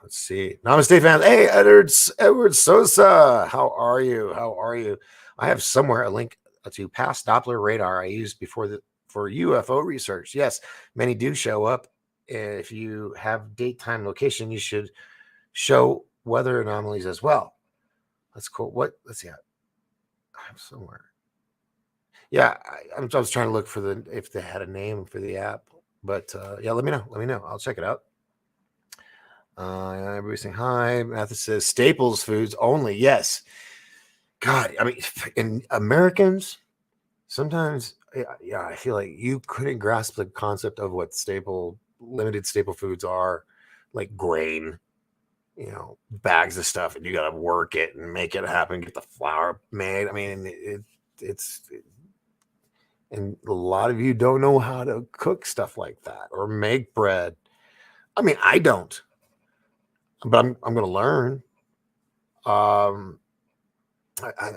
Let's see. Namaste, fans. Hey, Edward Sosa. How are you? How are you? I have somewhere a link to past Doppler radar I used before for UFO research. Yes, many do show up. If you have date, time, location, you should show weather anomalies as well. That's cool. What? Let's see. I have somewhere. Yeah, I was trying to look for if they had a name for the app, but yeah, let me know. Let me know. I'll check it out. Everybody's saying hi. Mathis says Staples foods only. Yes. God, I mean, in Americans, sometimes, yeah, I feel like you couldn't grasp the concept of what limited staple foods are, like grain, bags of stuff, and you got to work it and make it happen, get the flour made. I mean, and a lot of you don't know how to cook stuff like that or make bread. I mean, I don't, but I'm going to learn. I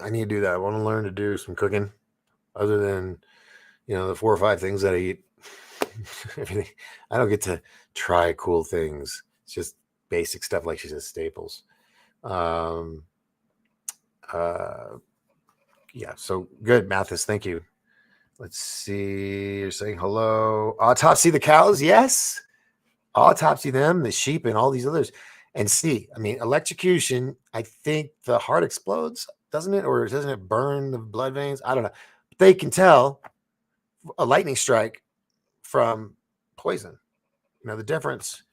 need to do that. I want to learn to do some cooking other than, the 4 or 5 things that I eat. Everything. I don't get to try cool things. It's just basic stuff, like she says, staples. Yeah. So good, Mathis. Thank you. Let's see. You're saying hello. Autopsy the cows. Yes. Autopsy them, the sheep, and all these others. And see, I mean, electrocution, I think the heart explodes, doesn't it? Or doesn't it burn the blood veins? I don't know. But they can tell a lightning strike from poison. The difference,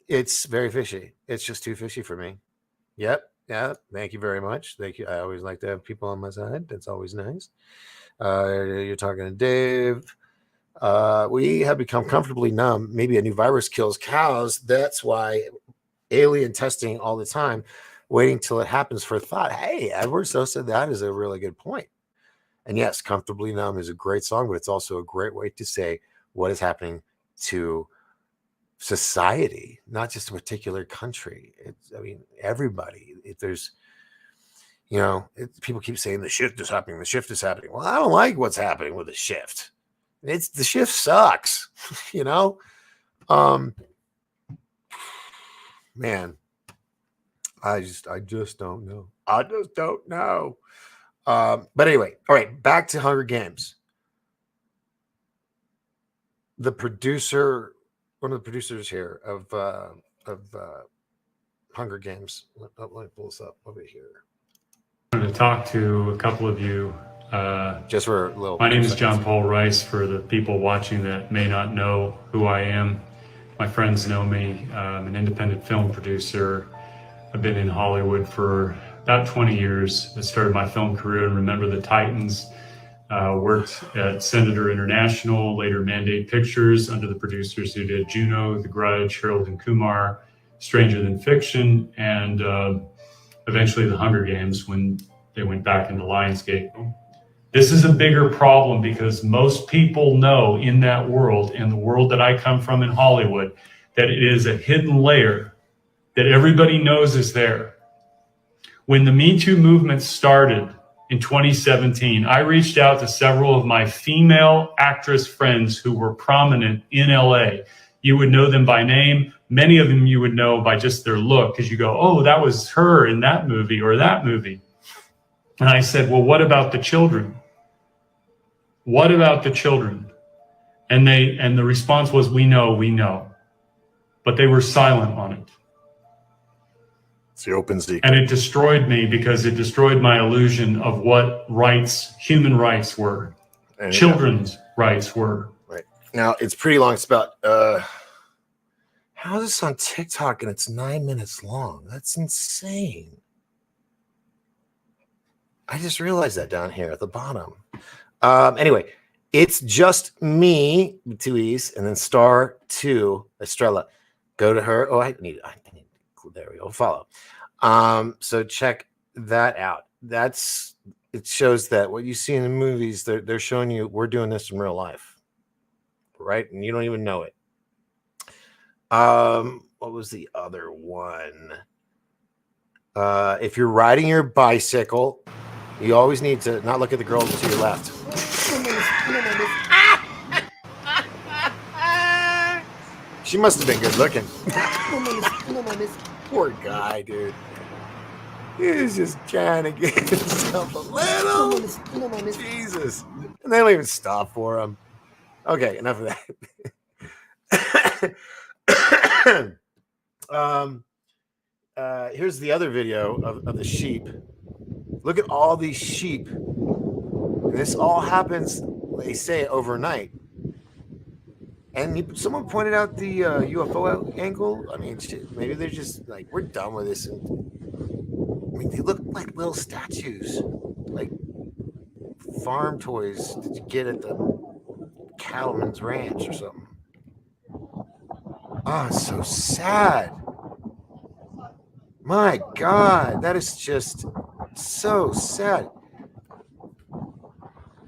it's very fishy. It's just too fishy for me. Yep. Yeah. Thank you very much. Thank you. I always like to have people on my side. That's always nice. You're talking to Dave. We have become comfortably numb. Maybe a new virus kills cows. That's why alien testing all the time, waiting till it happens for thought. Hey, Edward Sosa, that is a really good point. And yes, Comfortably Numb is a great song, but it's also a great way to say what is happening to society, not just a particular country. Everybody. There's, people keep saying the shift is happening. The shift is happening. Well, I don't like what's happening with the shift. The shift sucks, man. I just don't know. I just don't know. But anyway, all right, back to Hunger Games. The producer, one of the producers here of Hunger Games. Let me pull this up over here. I wanted to talk to a couple of you. Just for a little. My name is John Paul Rice. For the people watching that may not know who I am, my friends know me. I'm an independent film producer. I've been in Hollywood for about 20 years. I started my film career in Remember the Titans. Worked at Senator International, later Mandate Pictures, under the producers who did Juno, The Grudge, Harold and Kumar, Stranger Than Fiction, and eventually The Hunger Games when they went back into Lionsgate. This is a bigger problem because most people know in that world, in the world that I come from in Hollywood, that it is a hidden layer that everybody knows is there. When the Me Too movement started in 2017, I reached out to several of my female actress friends who were prominent in LA. You would know them by name. Many of them you would know by just their look, because you go, oh, that was her in that movie or that movie. And I said, well, what about the children? What about the children? And the response was, we know. But they were silent on it. It's the open secret. And it destroyed me because it destroyed my illusion of what rights, human rights were, And children's rights were. Right. Now, it's pretty long. It's about, how is this on TikTok and it's 9 minutes long? That's insane. I just realized that down here at the bottom. Anyway, it's just me, 2 E's, and then *2, Estrella. Go to her. Oh, I need there we go. Follow. So check that out. It shows that what you see in the movies, they're showing you we're doing this in real life, right? And you don't even know it. What was the other one? If you're riding your bicycle, you always need to not look at the girls to your left. She must have been good looking. Poor guy, dude. He's just trying to get himself a little. Jesus. And they don't even stop for him. Okay, enough of that. Here's the other video of the sheep. Look at all these sheep. And this all happens, they say, overnight. And someone pointed out the UFO angle. I mean, shit, maybe they're just like, we're done with this. And, I mean, they look like little statues, like farm toys that you get at the cattleman's ranch or something. Oh, it's so sad. My God, that is just so sad.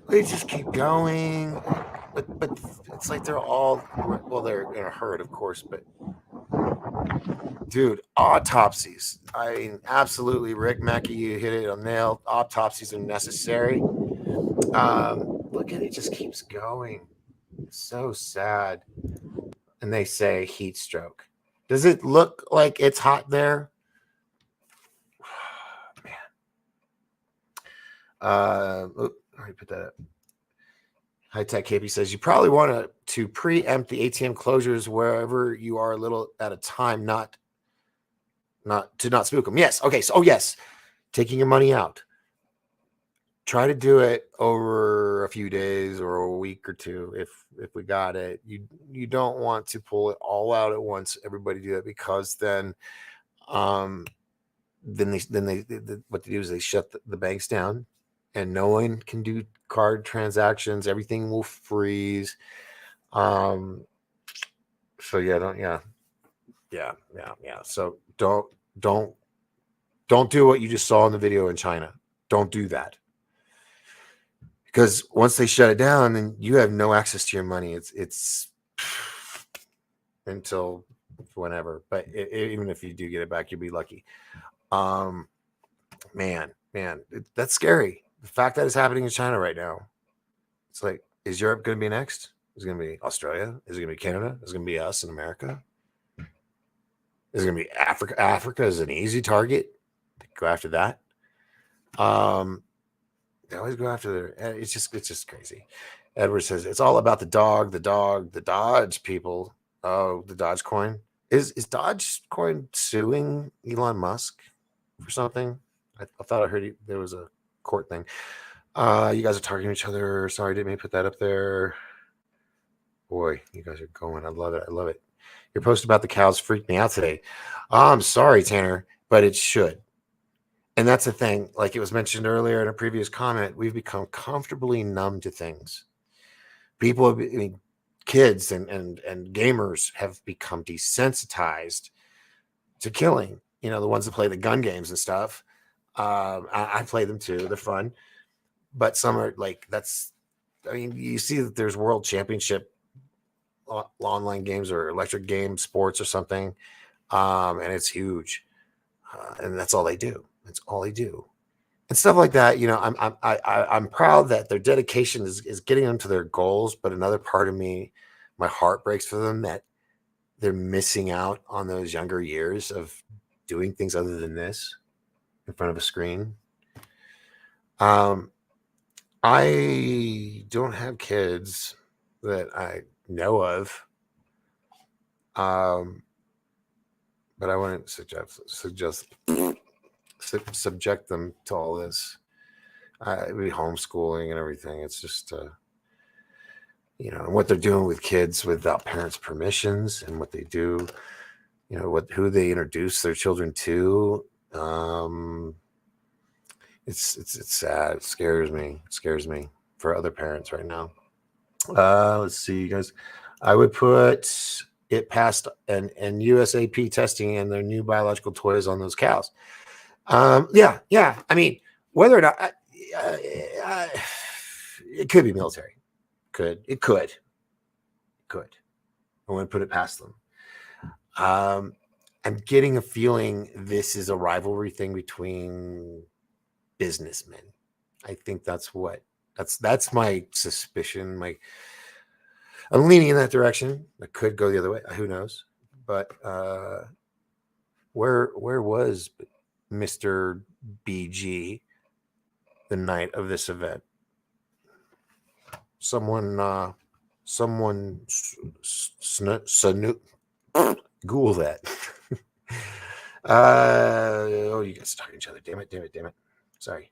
They just keep going, but it's like they're all, well, they're in a herd, of course, but dude, autopsies. I mean, absolutely, Rick Mackey, you hit it on the nail. Autopsies are necessary. Look at it, just keeps going. It's so sad. And they say heat stroke. Does it look like it's hot there? Man. Let me put that up. High Tech KP says you probably want to preempt the ATM closures wherever you are a little at a time, not spook them. Yes. Okay. So, yes, taking your money out. Try to do it over a few days or a week or two if we got it. You don't want to pull it all out at once. Everybody do that, because then what they do is they shut the banks down, and no one can do card transactions. Everything will freeze. So yeah. So don't do what you just saw in the video in China. Don't do that. Because once they shut it down, then you have no access to your money. It's until whenever. But even if you do get it back, you'll be lucky. Man, that's scary. The fact that it's happening in China right now. It's like, is Europe going to be next? Is it going to be Australia? Is it going to be Canada? Is it going to be us in America? Is it going to be Africa? Africa is an easy target. Go after that. They always go after it's just crazy. Edward says it's all about the Dodge people. Oh, the Dogecoin. Is Dogecoin suing Elon Musk for something? I thought I heard there was a court thing. You guys are targeting each other. Sorry, didn't mean to put that up there. Boy, you guys are going. I love it. Your post about the cows freaked me out today. I'm sorry, Tanner, but it should. And that's the thing. Like it was mentioned earlier in a previous comment, we've become comfortably numb to things. People, kids and gamers have become desensitized to killing. The ones that play the gun games and stuff. I play them too. They're fun. but some are like I mean, you see that there's world championship online games or electric game sports or something, and it's huge, and that's all they do. That's all they do, and stuff like that. You know, I'm proud that their dedication is getting them to their goals, but another part of me, my heart breaks for them that they're missing out on those younger years of doing things other than this in front of a screen. I don't have kids that I know of, but I wouldn't subject them to all this. It'd be homeschooling and everything. It's just, you know, what they're doing with kids without parents' permissions, and what they do, you know, who they introduce their children to. It's sad. It scares me. It scares me for other parents right now. Let's see, you guys. I would put it passed and USAP testing and their new biological toys on those cows. Yeah. I mean, whether or not it could be military. It could. I wouldn't put it past them. I'm getting a feeling this is a rivalry thing between businessmen. I think that's my suspicion. I'm leaning in that direction. It could go the other way. Who knows? But where was Mr. BG the night of this event? Someone Google that. Oh, you guys are talking to each other. Damn it. Sorry.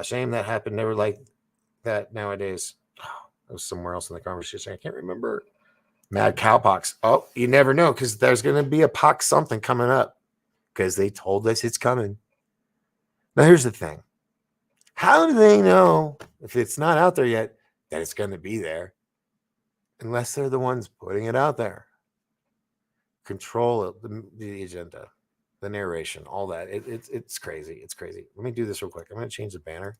Shame that happened. Never like that nowadays. Oh, that was somewhere else in the conversation. I can't remember. Mad cowpox. Oh, you never know, because there's going to be a pox something coming up, because they told us it's coming. Now, here's the thing. How do they know, if it's not out there yet, that it's going to be there? Unless they're the ones putting it out there. Control it, the agenda, the narration, all that. It's crazy. It's crazy. Let me do this real quick. I'm going to change the banner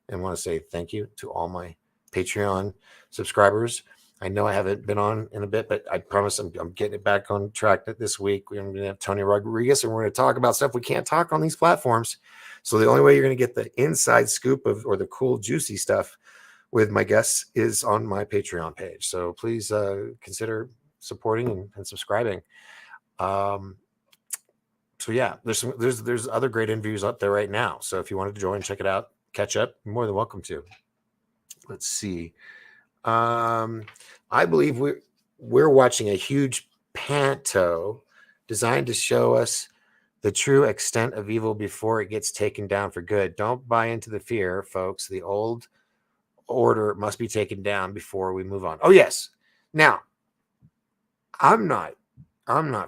and want to say thank you to all my Patreon subscribers. I know I haven't been on in a bit, but I promise I'm getting it back on track this week. We're going to have Tony Rodriguez, and we're going to talk about stuff we can't talk on these platforms. So the only way you're going to get the inside scoop or the cool, juicy stuff with my guests is on my Patreon page. So please consider supporting and subscribing. So yeah, there's other great interviews up there right now. So if you wanted to join, check it out, catch up, you're more than welcome to. Let's see. I believe we're watching a huge panto designed to show us the true extent of evil before it gets taken down for good. Don't buy into the fear, folks. The old order must be taken down before we move on. Oh yes. Now, I'm not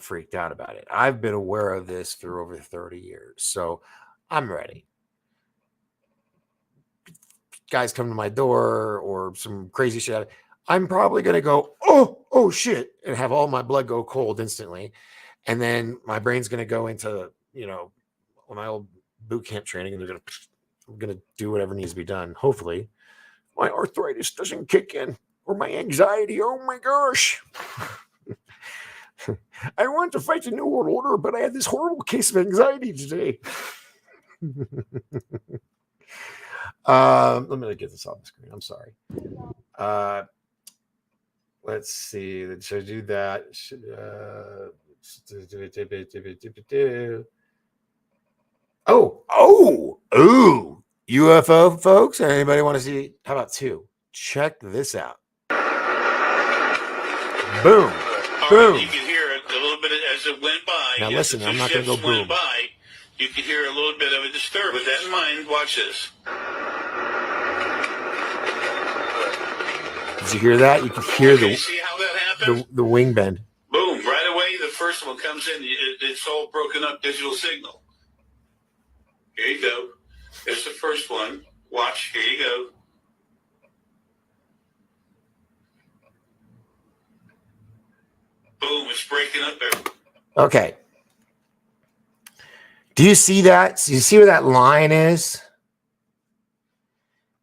freaked out about it. I've been aware of this for over 30 years, so I'm ready. Guys come to my door or some crazy shit, I'm probably going to go, oh shit, and have all my blood go cold instantly. And then my brain's going to go into, my old boot camp training, and I'm going to do whatever needs to be done. Hopefully my arthritis doesn't kick in, or my anxiety. Oh my gosh. I want to fight the New World Order, but I had this horrible case of anxiety today. Let me get this off the screen. I'm sorry. Let's see. Should I do that? UFO folks. Anybody want to see? How about two? Check this out. Boom. Boom. You can hear it a little bit as it went by. Now listen, I'm not going to go boom. By, you can hear a little bit of a disturbance. With that in mind, watch this. Did you hear that? You can hear see how that happened? the wing bend. Boom. Right away, the first one comes in. It's all broken up digital signal. Here you go. There's the first one. Watch. Here you go. Boom. It's breaking up there. Okay. Do you see that? Do you see where that line is?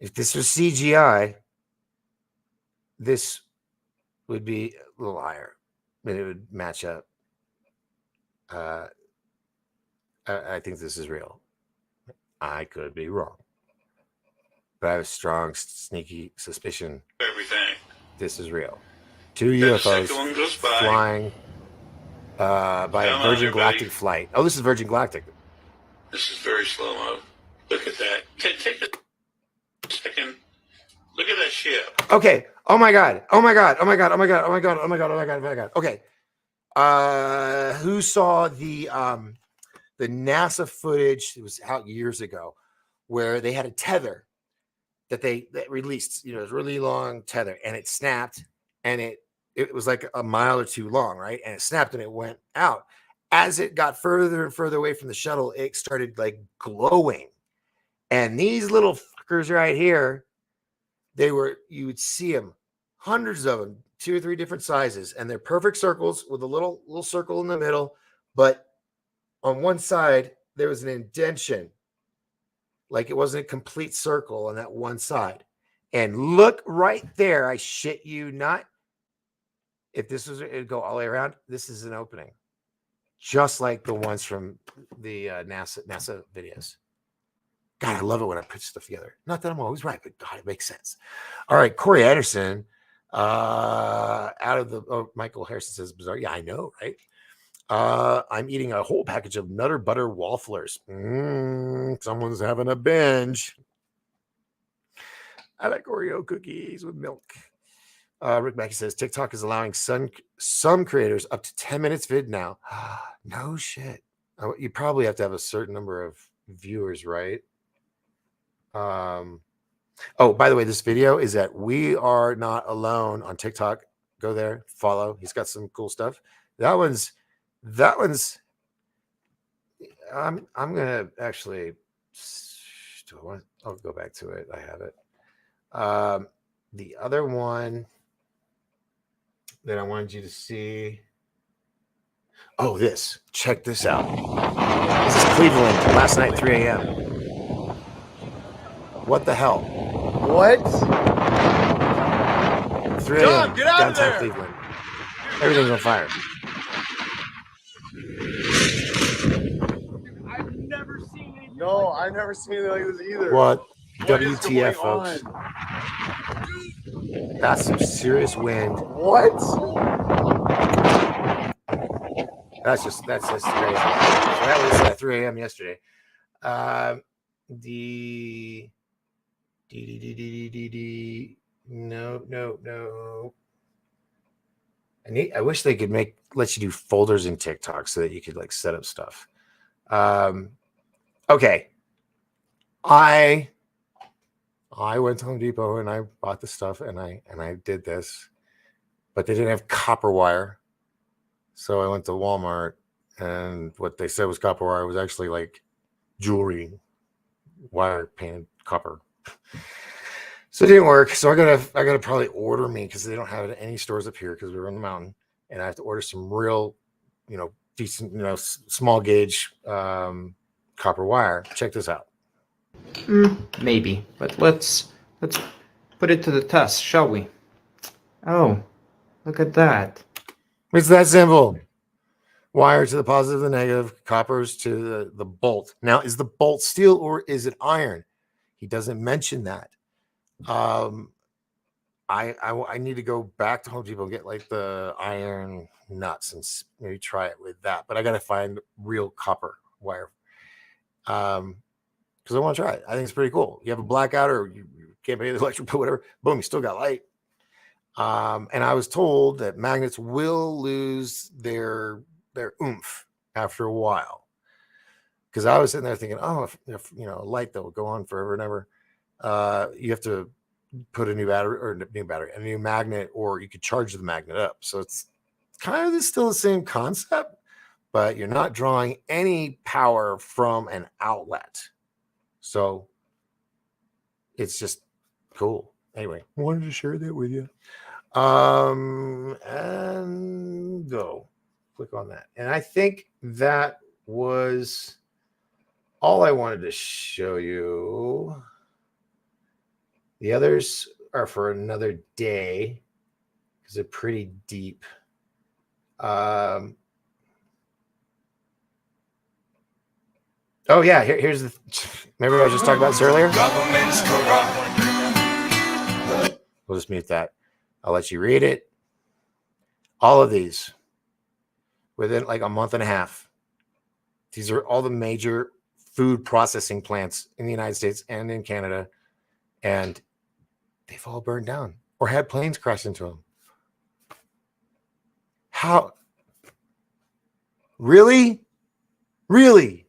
If this was CGI, this would be a little higher, but it would match up. I think this is real. I could be wrong, but I have a strong, sneaky suspicion everything. this is real. 2 Then the UFOs second one goes by. flying by Come a on, Virgin everybody. Galactic flight. Oh, this is Virgin Galactic. This is very slow mo. Look at that. Take a second. Look at that ship. Okay. Oh my god. Oh my god. Oh my god. Oh my god. Oh my god. Oh my god. Oh my god. Oh my god. Okay. Who saw the NASA footage? It was out years ago, where they had a tether that they released. You know, it was a really long tether, and it snapped, and it was like a mile or two long, right? And it snapped, and it went out. As it got further and further away from the shuttle, it started like glowing, and these little fuckers right here, you would see them, hundreds of them, 2 or 3 different sizes, and they're perfect circles with a little circle in the middle, but on one side there was an indentation, like it wasn't a complete circle on that one side. And look right there, I shit you not, if this was, it'd go all the way around. This is an opening, just like the ones from the NASA videos. God, I love it when I put stuff together. Not that I'm always right, but God, it makes sense. All right, Corey Anderson, out of the Michael Harrison says bizarre. Yeah, I know, right? I'm eating a whole package of Nutter Butter wafflers. Someone's having a binge. I like Oreo cookies with milk. Rick Mackey says TikTok is allowing some creators up to 10 minutes vid now. No shit. You probably have to have a certain number of viewers, right? Oh, by the way, this video is at We Are Not Alone on TikTok. Go there, follow. He's got some cool stuff. That one's I'm gonna actually I'll go back to it. I have it. The other one that I wanted you to see. Oh, check this out. This is Cleveland last night, 3 a.m. What the hell? What? 3 a.m. Get out downtown of there. Cleveland. Everything's on fire. I've never seen anything. No, I've never seen anything like this either. What? What is WTF, going folks? on? That's some serious wind. What? That's just crazy. So that was at 3 a.m. yesterday. No. I wish they could let you do folders in TikTok so that you could like set up stuff. Okay. I went to Home Depot and I bought the stuff and I did this, but they didn't have copper wire. So I went to Walmart and what they said was copper wire was actually like jewelry wire painted copper. So it didn't work. So I gotta probably order me, because they don't have it at any stores up here because we were on the mountain, and I have to order some real, decent, small gauge copper wire. Check this out. Maybe, but let's put it to the test, shall we? Oh, look at that. It's that simple. Wire to the positive, the negative, coppers to the bolt. Now, is the bolt steel or is it iron? He doesn't mention that. I need to go back to Home Depot and get like the iron nuts and maybe try it with that. But I got to find real copper wire. Because I want to try it. I think it's pretty cool. You have a blackout or you can't pay the electric bill, whatever. Boom, you still got light. And I was told that magnets will lose their oomph after a while. Because I was sitting there thinking, oh, if a light that will go on forever and ever, you have to put a new magnet, or you could charge the magnet up. So it's kind of still the same concept, but you're not drawing any power from an outlet. So it's just cool. Anyway, I wanted to share that with you. And go. Click on that. And I think that was all I wanted to show you. The others are for another day because they're pretty deep. Oh yeah, here's the. Remember I was just talking about this earlier. Government's corrupt. We'll just mute that. I'll let you read it. All of these within like a month and a half. These are all the major food processing plants in the United States and in Canada, and they've all burned down or had planes crash into them. How? Really? Really?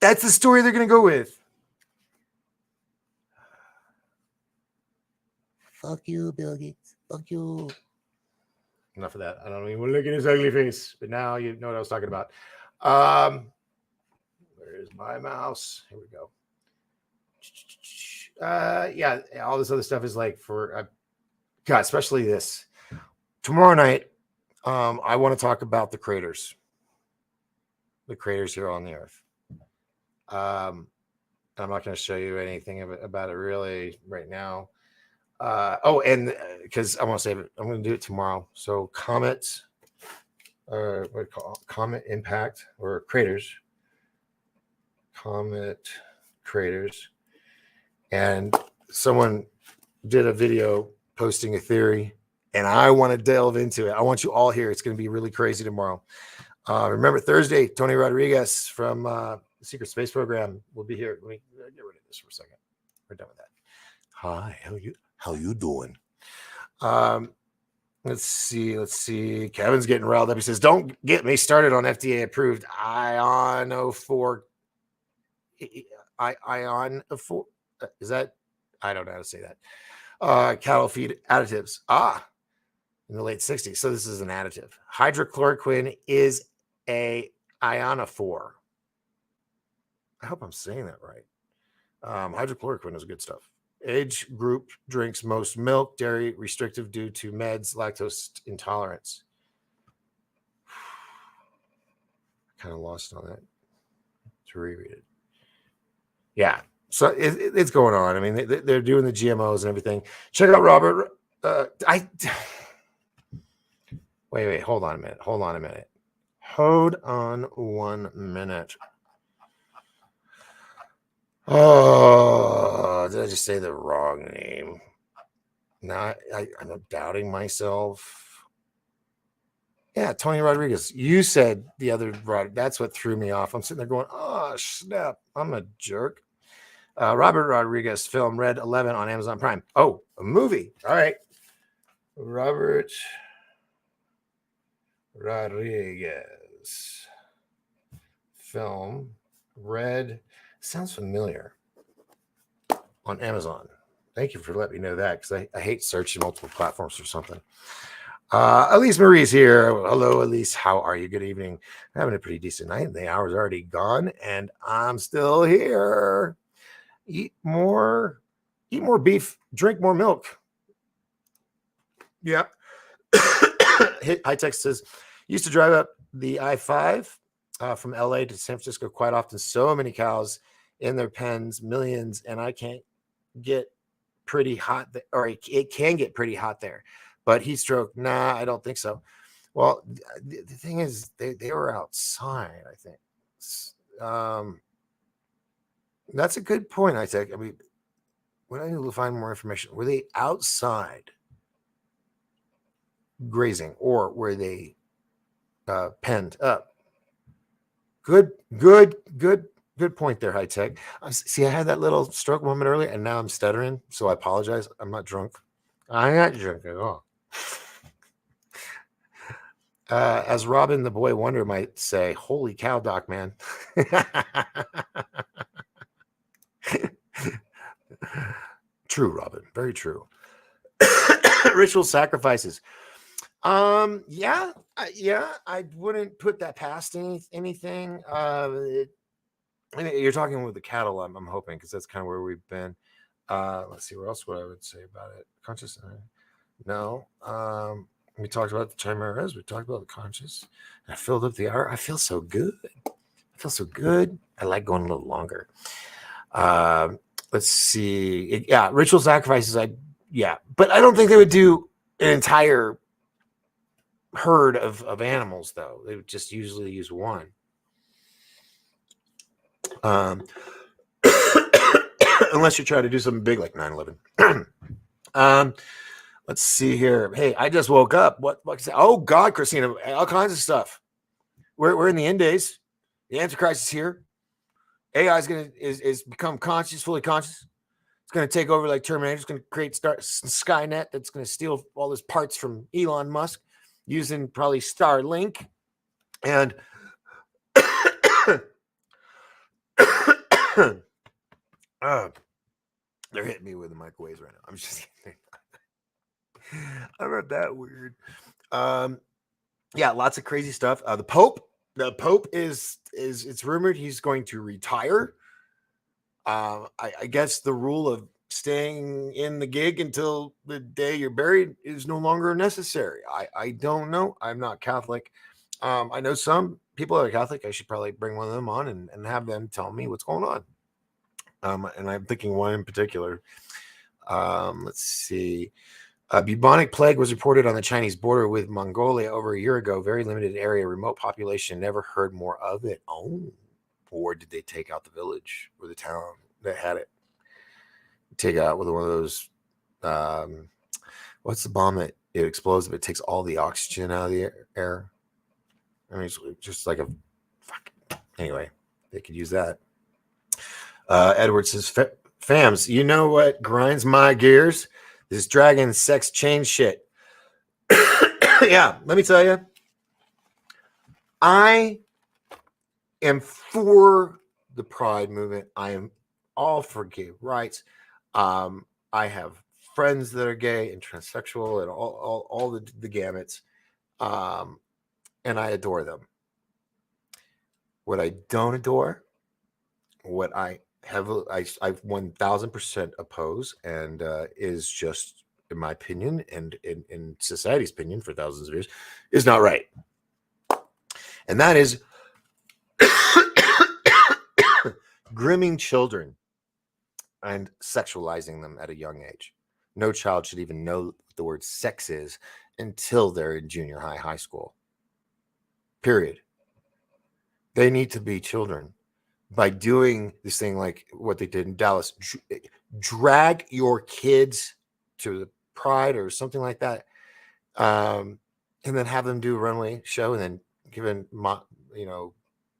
That's the story they're going to go with. Fuck you, Bill Gates. Fuck you. Enough of that. I don't even want to look at his ugly face, but now you know what I was talking about. Where's my mouse? Here we go. Yeah, all this other stuff is like for God, especially this. Tomorrow night, I want to talk about the craters here on the Earth. I'm not going to show you anything about it really right now. And because I want to save it, I'm going to do it tomorrow. So comet, what do you call it? Comet impact or craters, comet craters, and someone did a video posting a theory, and I want to delve into it. I want you all here. It's going to be really crazy tomorrow. Remember Thursday, Tony Rodriguez from the Secret Space Program will be here. Let me get rid of this for a second. We're done with that. Hi, how you doing? Let's see. Kevin's getting riled up. He says, "Don't get me started on FDA approved ionophore. Ionophore. Is that? I don't know how to say that. Cattle feed additives. In the late 60s. So this is an additive. Hydrochloroquine is a ionophore. I hope I'm saying that right. Hydrochloroquine is good stuff. Age group drinks most milk, dairy restrictive due to meds, lactose intolerance. Kind of lost on that to reread it. Yeah, so it's going on. I mean, they're doing the GMOs and everything. Check out Robert. Wait. Hold on a minute. Hold on 1 minute. Oh, did I just say the wrong name? Now I'm doubting myself. Yeah, Tony Rodriguez. You said the other Rod. That's what threw me off. I'm sitting there going, oh, snap. I'm a jerk. Robert Rodriguez film Red 11 on Amazon Prime. Oh, a movie. All right. Robert Rodriguez film Red. Sounds familiar on Amazon. Thank you for letting me know that because I hate searching multiple platforms for something. Elise Marie's here. Hello, Elise. How are you? Good evening. I'm having a pretty decent night. The hour's already gone, and I'm still here. Eat more beef. Drink more milk. Yeah. High Tech says, used to drive up the I-5 from LA to San Francisco quite often. So many cows in their pens, millions, and I can't get pretty hot, or it can get pretty hot there. But heat stroke, nah, I don't think so. Well, the thing is, they were outside, I think. That's a good point, I think. I mean, when I need to find more information, were they outside grazing, or were they penned up? Good point there, High Tech. See, I had that little stroke moment earlier, and now I'm stuttering, so I apologize. I'm not drunk. I'm not drunk at all. As Robin the Boy Wonder might say, holy cow, Doc, man. True, Robin. Very true. Ritual sacrifices. Yeah, I wouldn't put that past anything. You're talking with the cattle, I'm hoping, because that's kind of where we've been. Let's see, what else would I would say about it? Consciousness. No. We talked about the chimeras. We talked about the conscious. I filled up the hour. I feel so good. I like going a little longer. let's see. Yeah, ritual sacrifices. But I don't think they would do an entire herd of animals, though. They would just usually use one. Unless you're trying to do something big like 9/11. Let's see here. Hey, I just woke up. What? Oh God, Christina, all kinds of stuff. We're in the end days. The Antichrist is here. AI is become conscious, fully conscious. It's going to take over like Terminator. It's going to create Skynet that's going to steal all his parts from Elon Musk using probably Starlink. And they're hitting me with the microwaves right now. I'm just kidding. I'm not that weird. Yeah, lots of crazy stuff. The Pope is it's rumored he's going to retire. I guess the rule of staying in the gig until the day you're buried is no longer necessary. I don't know. I'm not Catholic. I know some people that are Catholic. I should probably bring one of them on and have them tell me what's going on. And I'm thinking one in particular. Let's see. A bubonic plague was reported on the Chinese border with Mongolia over a year ago. Very limited area, remote population. Never heard more of it. Oh, or did they take out the village or the town that had it? Take it out with one of those. What's the bomb that it explodes if it takes all the oxygen out of the air? I mean, it's just like a. Anyway, they could use that. Edward says, "Fams, you know what grinds my gears? This dragon sex change shit." Yeah, let me tell you. I am for the Pride movement. I am all for gay rights. I have friends that are gay and transsexual and all the gamuts. And I adore them. What I don't adore, what I 1000% oppose, and is just, in my opinion, and in society's opinion for thousands of years, is not right. And that is grooming children and sexualizing them at a young age. No child should even know what the word sex is until they're in junior high school. Period. They need to be children. By doing this thing like what they did in Dallas, drag your kids to the Pride or something like that, and then have them do a runway show and then giving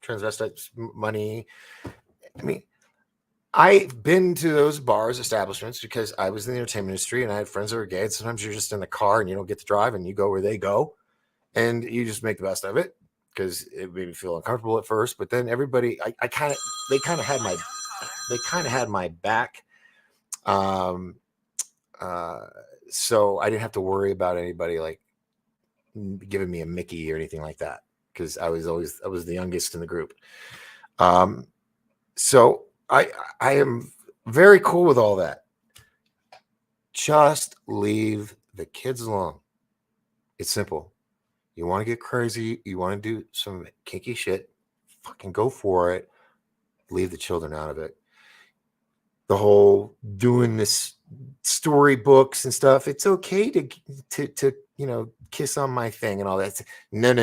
transvestites money. I mean, I've been to those bars, establishments, because I was in the entertainment industry and I had friends that were gay. And sometimes you're just in the car and you don't get to drive and you go where they go and you just make the best of it, because it made me feel uncomfortable at first. But then everybody, they kind of had my back. So I didn't have to worry about anybody like giving me a Mickey or anything like that, because I was the youngest in the group. So I am very cool with all that. Just leave the kids alone. It's simple. You want to get crazy, you want to do some kinky shit, fucking go for it. Leave the children out of it. The whole doing this storybooks and stuff, it's okay to kiss on my thing and all that. No. I'm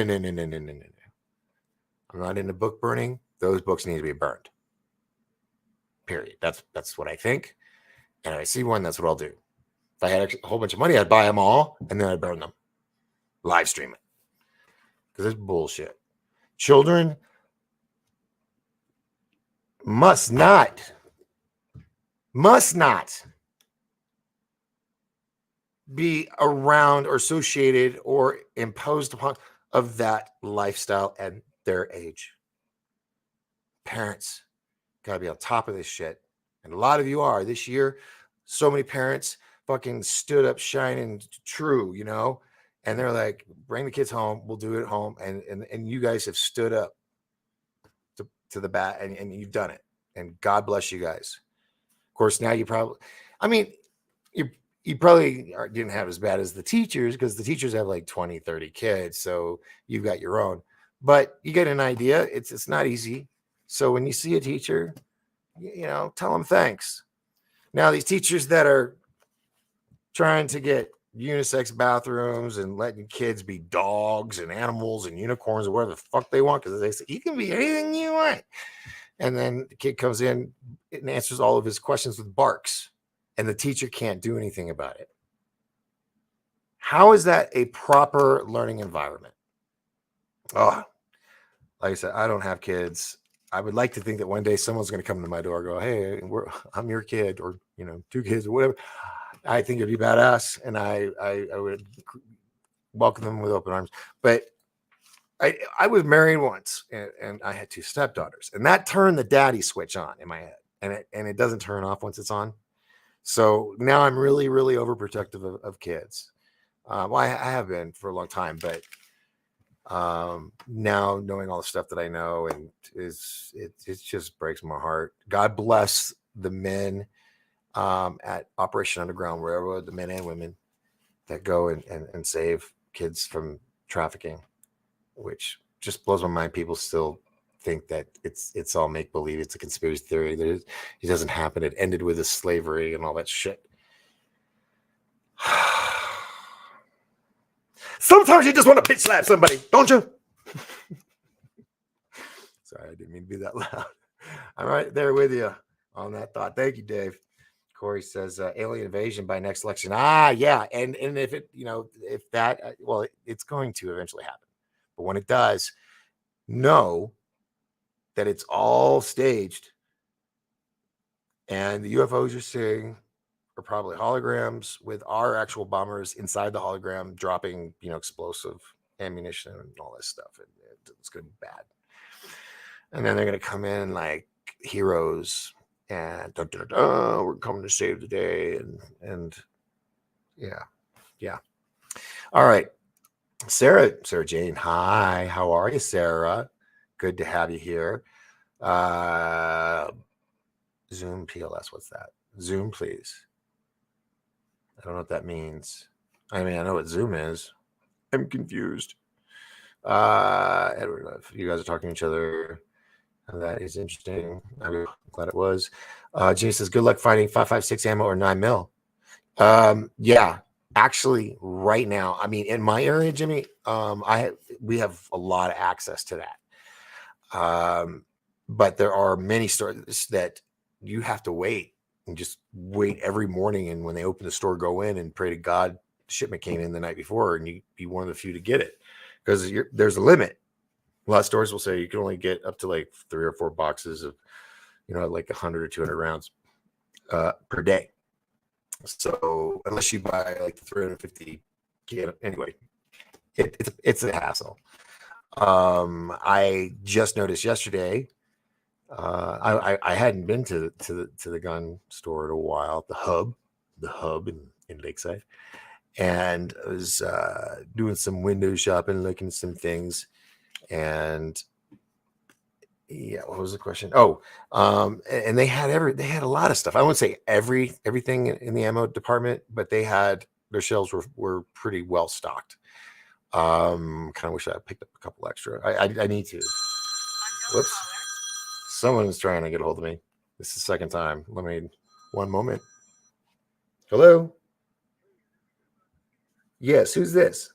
not into book burning. Those books need to be burned. Period. That's what I think. And if I see one, that's what I'll do. If I had a whole bunch of money, I'd buy them all and then I'd burn them. Live stream it. Because it's bullshit. Children must not be around or associated or imposed upon of that lifestyle at their age. Parents gotta be on top of this shit. And a lot of you are. This year, so many parents fucking stood up shining true, and they're like, bring the kids home, we'll do it at home. And you guys have stood up to the bat and you've done it. And God bless you guys. Of course, now you probably didn't have as bad as the teachers, because the teachers have like 20, 30 kids. So you've got your own. But you get an idea. It's not easy. So when you see a teacher, tell them thanks. Now, these teachers that are trying to get unisex bathrooms and letting kids be dogs and animals and unicorns or whatever the fuck they want, because they say you can be anything you want. And then the kid comes in and answers all of his questions with barks, and the teacher can't do anything about it. How is that a proper learning environment? Oh, like I said, I don't have kids. I would like to think that one day someone's going to come to my door and go, hey, I'm your kid, or, you know, 2 kids or whatever. I think it'd be badass, and I would welcome them with open arms. But I was married once, and I had 2 stepdaughters, and that turned the daddy switch on in my head, and it doesn't turn off once it's on. So now I'm really, really overprotective of kids. Well, I have been for a long time, but now knowing all the stuff that I know, and it just breaks my heart. God bless the men at Operation Underground Railroad, the men and women that go and save kids from trafficking, which just blows my mind. People still think that it's all make believe. It's a conspiracy theory. That it doesn't happen. It ended with his slavery and all that shit. Sometimes you just want to bitch slap somebody, don't you? Sorry, I didn't mean to be that loud. I'm right there with you on that thought. Thank you, Dave. Corey says alien invasion by next election. Yeah, and if it, you know, if that, well, it's going to eventually happen. But when it does, know that it's all staged, and the UFOs you're seeing are probably holograms with our actual bombers inside the hologram dropping, you know, explosive ammunition and all this stuff. And it's going to be bad. And then they're going to come in like heroes and we're coming to save the day. And yeah. All right. Sarah Jane. Hi. How are you, Sarah? Good to have you here. Zoom PLS. What's that? Zoom, please. I don't know what that means. I mean, I know what Zoom is. I'm confused. Edward, if you guys are talking to each other, that is interesting. I'm glad it was. Jimmy says, good luck finding 5.56 ammo or 9 mil. Yeah, actually, right now, I mean, in my area, Jimmy, we have a lot of access to that. But there are many stores that you have to wait and just wait every morning. And when they open the store, go in and pray to God the shipment came in the night before, and you be one of the few to get it, because there's a limit. A lot of stores will say you can only get up to like 3 or 4 boxes of, you know, like 100 or 200 rounds per day. So unless you buy like 350, anyway, it's a hassle. I just noticed yesterday. I hadn't been to the gun store in a while. The hub in Lakeside, and I was doing some window shopping, looking at some things, and yeah, what was the question? Oh, and they had a lot of stuff. I wouldn't say everything in the ammo department, but their shelves were pretty well stocked. Kind of wish I had picked up a couple extra. I need to. Whoops. Someone's trying to get a hold of me. This is the second time. Let me, one moment. Hello? Yes, who's this?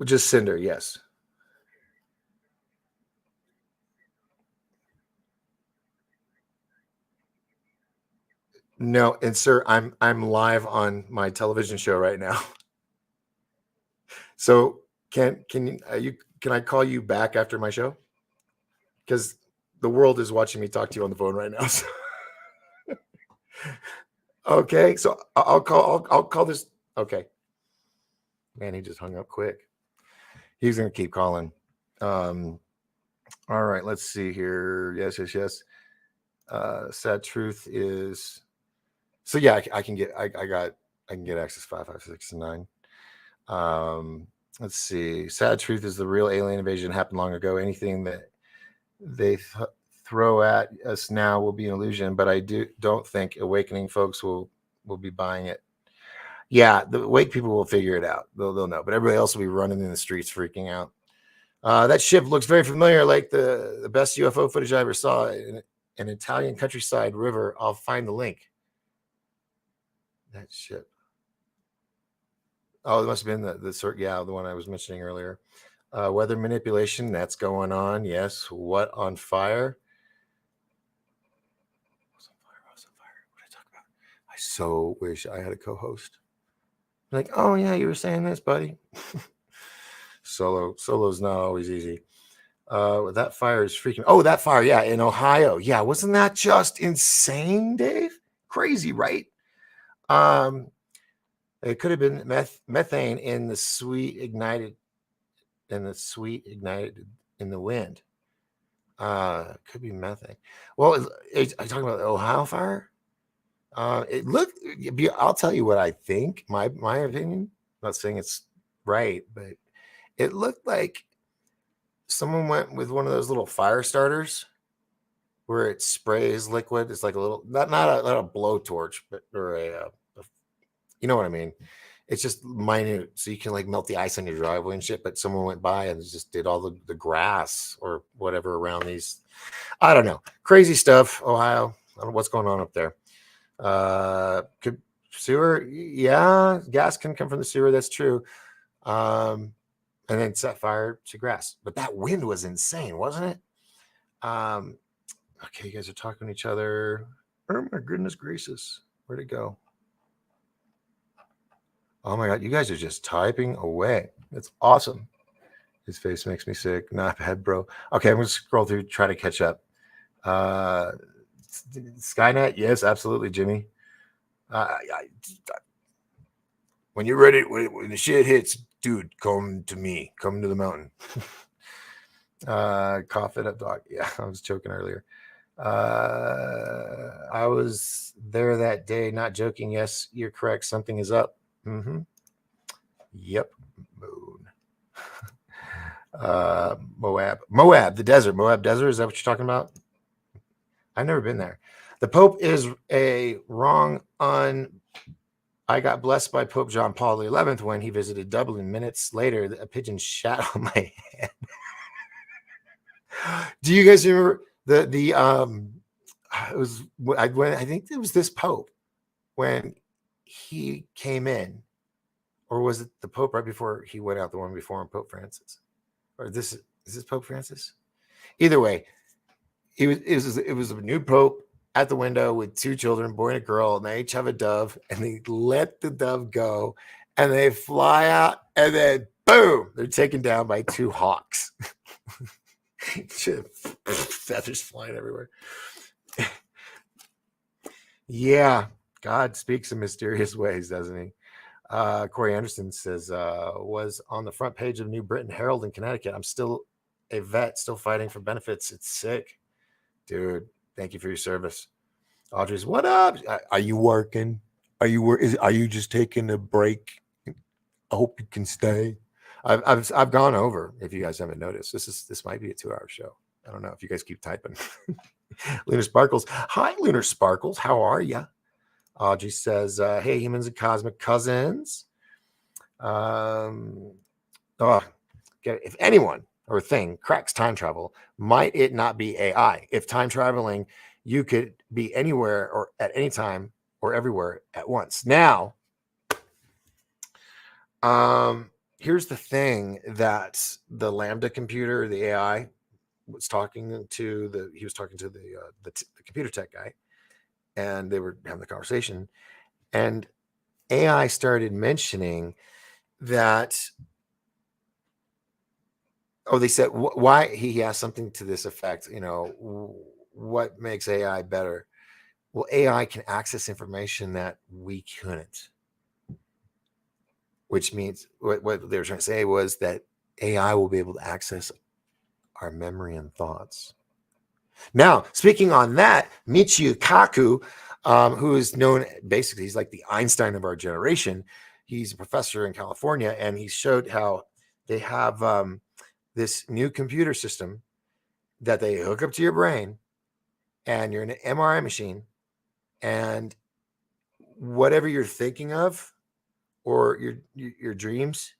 Just Cinder, yes. No, and sir, I'm live on my television show right now. So can I call you back after my show? Because the world is watching me talk to you on the phone right now. So. Okay, so I'll call this. Okay, man, he just hung up quick. He's gonna keep calling. All right, let's see here. Yes. Sad truth is, so yeah, I can get access 5, 5, 6, and 9. Let's see. Sad truth is the real alien invasion happened long ago. Anything that they throw at us now will be an illusion, but I don't think awakening folks will be buying it. Yeah, the awake people will figure it out. They'll know, but everybody else will be running in the streets freaking out. That ship looks very familiar, like the best UFO footage I ever saw in an Italian countryside river. I'll find the link. That ship. Oh, it must have been the one I was mentioning earlier. Weather manipulation, that's going on. Yes. What on fire? What's on fire? What's on fire? What did I talk about? I so wish I had a co-host. Like, oh yeah, you were saying this, buddy. Solo's not always easy. That fire is freaking. Oh, that fire, yeah, in Ohio. Yeah, wasn't that just insane, Dave? Crazy, right? It could have been methane in the sweet ignited in the wind. Could be methane. Well, are you talking about the Ohio fire? It looked. I'll tell you what I think. My opinion. I'm not saying it's right, but it looked like someone went with one of those little fire starters where it sprays liquid. It's like a little not a blowtorch, but or you know what I mean. It's just minute, so you can like melt the ice on your driveway and shit. But someone went by and just did all the grass or whatever around these. I don't know, crazy stuff. Ohio. I don't know what's going on up there. Could sewer? Yeah, gas can come from the sewer. That's true. And then set fire to grass. But that wind was insane, wasn't it? Okay, you guys are talking to each other. Oh my goodness gracious. Where'd it go? Oh my God, you guys are just typing away. That's awesome. His face makes me sick. Not bad, bro. Okay, I'm going to scroll through, try to catch up. Skynet, yes, absolutely, Jimmy. When you're ready, when the shit hits, dude, come to me. Come to the mountain. Cough it up, dog. Yeah, I was joking earlier. I was there that day, not joking. Yes, you're correct. Something is up. Mm-hmm. Yep. Moon. Moab, the desert. Moab desert. Is that what you're talking about? I've never been there. The Pope is a wrong on. I got blessed by Pope John Paul XI when he visited Dublin. Minutes later, a pigeon shat on my head. Do you guys remember the it was I think it was this Pope when he came in, or was it the Pope right before he went out, the one before him, Pope Francis? Or is this Pope Francis? Either way, it was a new Pope at the window with two children, boy and a girl, and they each have a dove, and they let the dove go, and they fly out, and then boom, they're taken down by two hawks. Feathers flying everywhere. Yeah, God speaks in mysterious ways, doesn't he? Corey Anderson says, was on the front page of New Britain Herald in Connecticut. I'm still a vet, still fighting for benefits. It's sick. Dude, thank you for your service. Audrey's, what up? Are you working? Are you just taking a break? I hope you can stay. I've gone over. If you guys haven't noticed, this might be a 2-hour show. I don't know if you guys keep typing. Lunar Sparkles, hi Lunar Sparkles, how are you? Audrey says, hey humans and cosmic cousins. If anyone or thing cracks time travel, might it not be AI? If time traveling, you could be anywhere or at any time or everywhere at once. Now, here's the thing that the Lambda computer, the AI, was talking to the computer tech guy, and they were having the conversation, and AI started mentioning that. Oh, they said why he asked something to this effect. What makes AI better? Well, AI can access information that we couldn't, which means what they were trying to say was that AI will be able to access our memory and thoughts. Now, speaking on that, Michio Kaku, who is known, basically, he's like the Einstein of our generation. He's a professor in California, and he showed how they have this new computer system that they hook up to your brain, and you're in an MRI machine, and whatever you're thinking of or your dreams,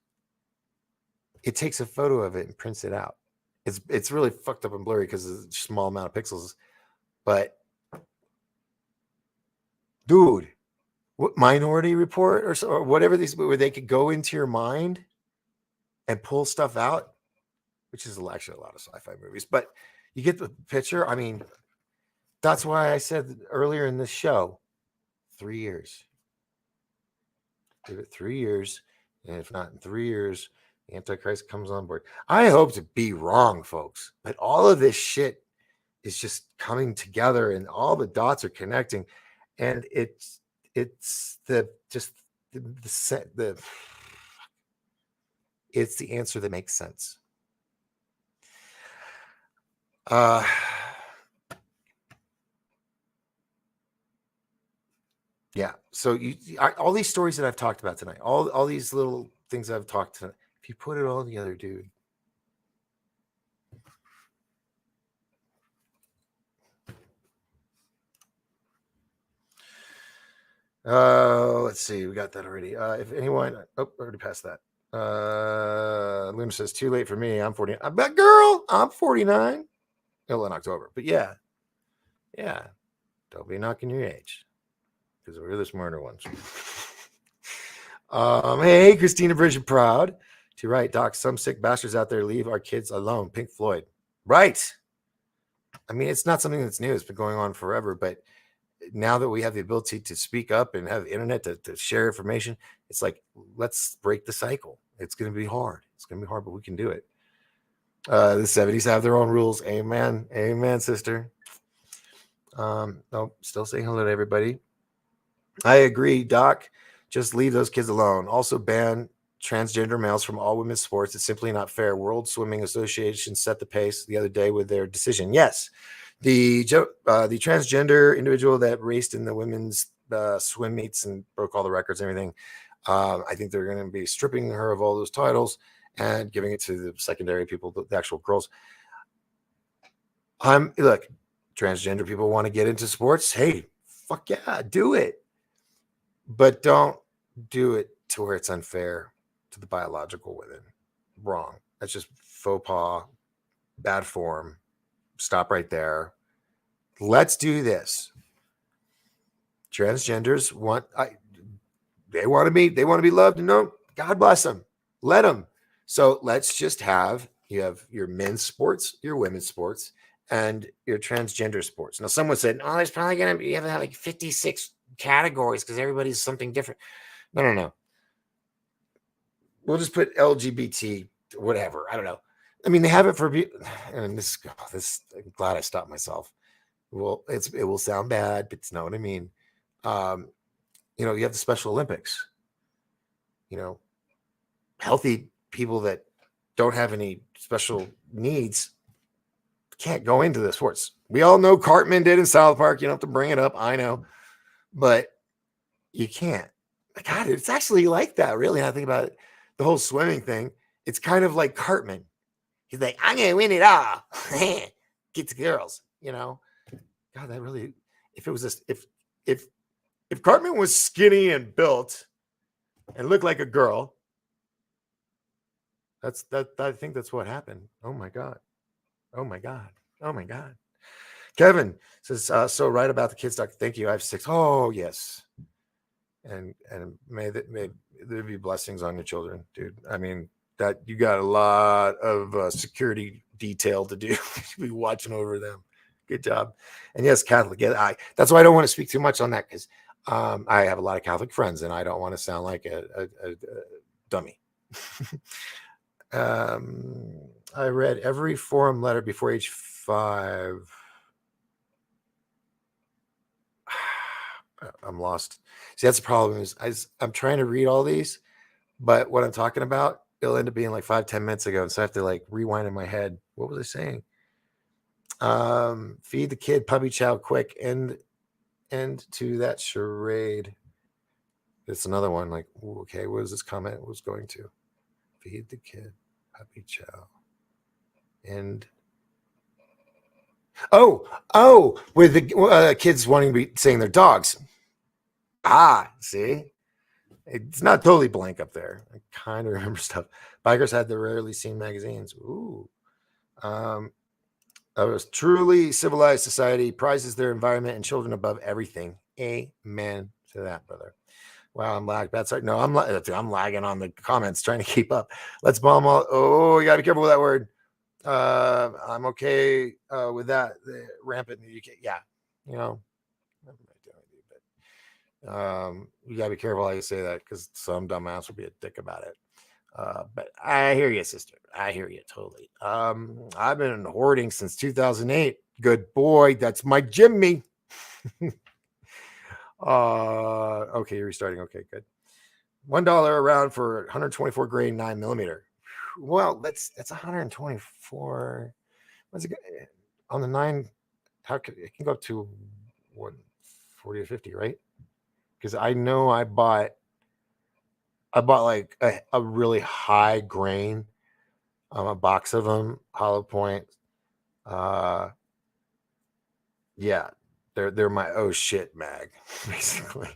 it takes a photo of it and prints it out. It's really fucked up and blurry because of the small amount of pixels. But dude, what Minority Report or whatever these, where they could go into your mind and pull stuff out, which is actually a lot of sci-fi movies, but you get the picture. I mean, that's why I said earlier in this show, 3 years. Give it 3 years, and if not in 3 years, the Antichrist comes on board. I hope to be wrong, folks, but all of this shit is just coming together, and all the dots are connecting, and it's the just the it's the answer that makes sense. Yeah. So all these stories that I've talked about tonight, all these little things I've talked to, if you put it all together, dude. Let's see. We got that already. If anyone, already passed that. Luna says, too late for me. I'm 40. I bet, girl, I'm 49. It'll in October. But yeah. Don't be knocking your age, because we're the smarter ones. Hey, Christina Bridget Proud. To write, Doc, some sick bastards out there leave our kids alone. Pink Floyd. Right. I mean, it's not something that's new. It's been going on forever. But now that we have the ability to speak up and have the internet to share information, it's like, let's break the cycle. It's going to be hard. It's going to be hard, but we can do it. The 70s have their own rules. Amen. Amen, sister. Still saying hello to everybody. I agree, Doc. Just leave those kids alone. Also ban transgender males from all women's sports. It's simply not fair. World Swimming Association set the pace the other day with their decision. Yes, the transgender individual that raced in the women's swim meets and broke all the records and everything. I think they're going to be stripping her of all those titles and giving it to the secondary people, the actual girls. Look, transgender people want to get into sports. Hey, fuck yeah, do it. But don't do it to where it's unfair to the biological women. Wrong. That's just faux pas, bad form. Stop right there. Let's do this. Transgenders they want to be loved, and no, God bless them. Let them. So let's just you have your men's sports, your women's sports, and your transgender sports. Now, someone said, "Oh, there's probably going to be like 56 categories because everybody's something different." No. We'll just put LGBT, whatever. I don't know. I mean, they have it for, and this. I'm glad I stopped myself. Well, it will sound bad, but it's not what I mean. You have the Special Olympics. Healthy people that don't have any special needs can't go into the sports. We all know Cartman did in South Park. You don't have to bring it up. I know, but you can't. God, it's actually like that, really. I think about it, the whole swimming thing. It's kind of like Cartman. He's like, I'm gonna win it all. Get the girls, God, that really. If it was just if Cartman was skinny and built and looked like a girl, I think that's what happened. Oh my God. Kevin says, so right about the kids, Doctor. Thank you. I have 6. Oh, yes. And may there be blessings on your children, dude. I mean, that you got a lot of security detail to do. Be watching over them. Good job. And yes, Catholic. Yeah, that's why I don't want to speak too much on that, because I have a lot of Catholic friends, and I don't want to sound like a dummy. I read every forum letter before age 5. I'm lost. See, that's the problem. Is I'm trying to read all these, but what I'm talking about, it'll end up being like 5-10 minutes ago, and so I have to like rewind in my head. What was I saying? Feed the kid puppy chow quick. End to that charade. It's another one. Like, okay, what is this comment was going to? Feed the kid puppy chow. And with the kids wanting to be saying they're dogs. See, It's not totally blank up there. I kind of remember stuff. Bikers had the rarely seen magazines. Ooh. A truly civilized society prizes their environment and children above everything. Amen to that, brother. Wow, I'm lagging. That's right. No, I'm lagging on the comments trying to keep up. Let's bomb all. Oh, you gotta be careful with that word. I'm okay with that. Rampant in the UK. Yeah, you know. You gotta be careful how you say that because some dumbass will be a dick about it. But I hear you, sister. I hear you totally. I've been hoarding since 2008. Good boy. That's my Jimmy. Okay, you're restarting. Okay, good. $1 around for 124 grain 9mm. Well, that's 124. What's it on the 9? How could it can go up to 140 or 50, right? Because I know I bought like a really high grain, a box of them, hollow point. Yeah, they're my oh shit mag, basically.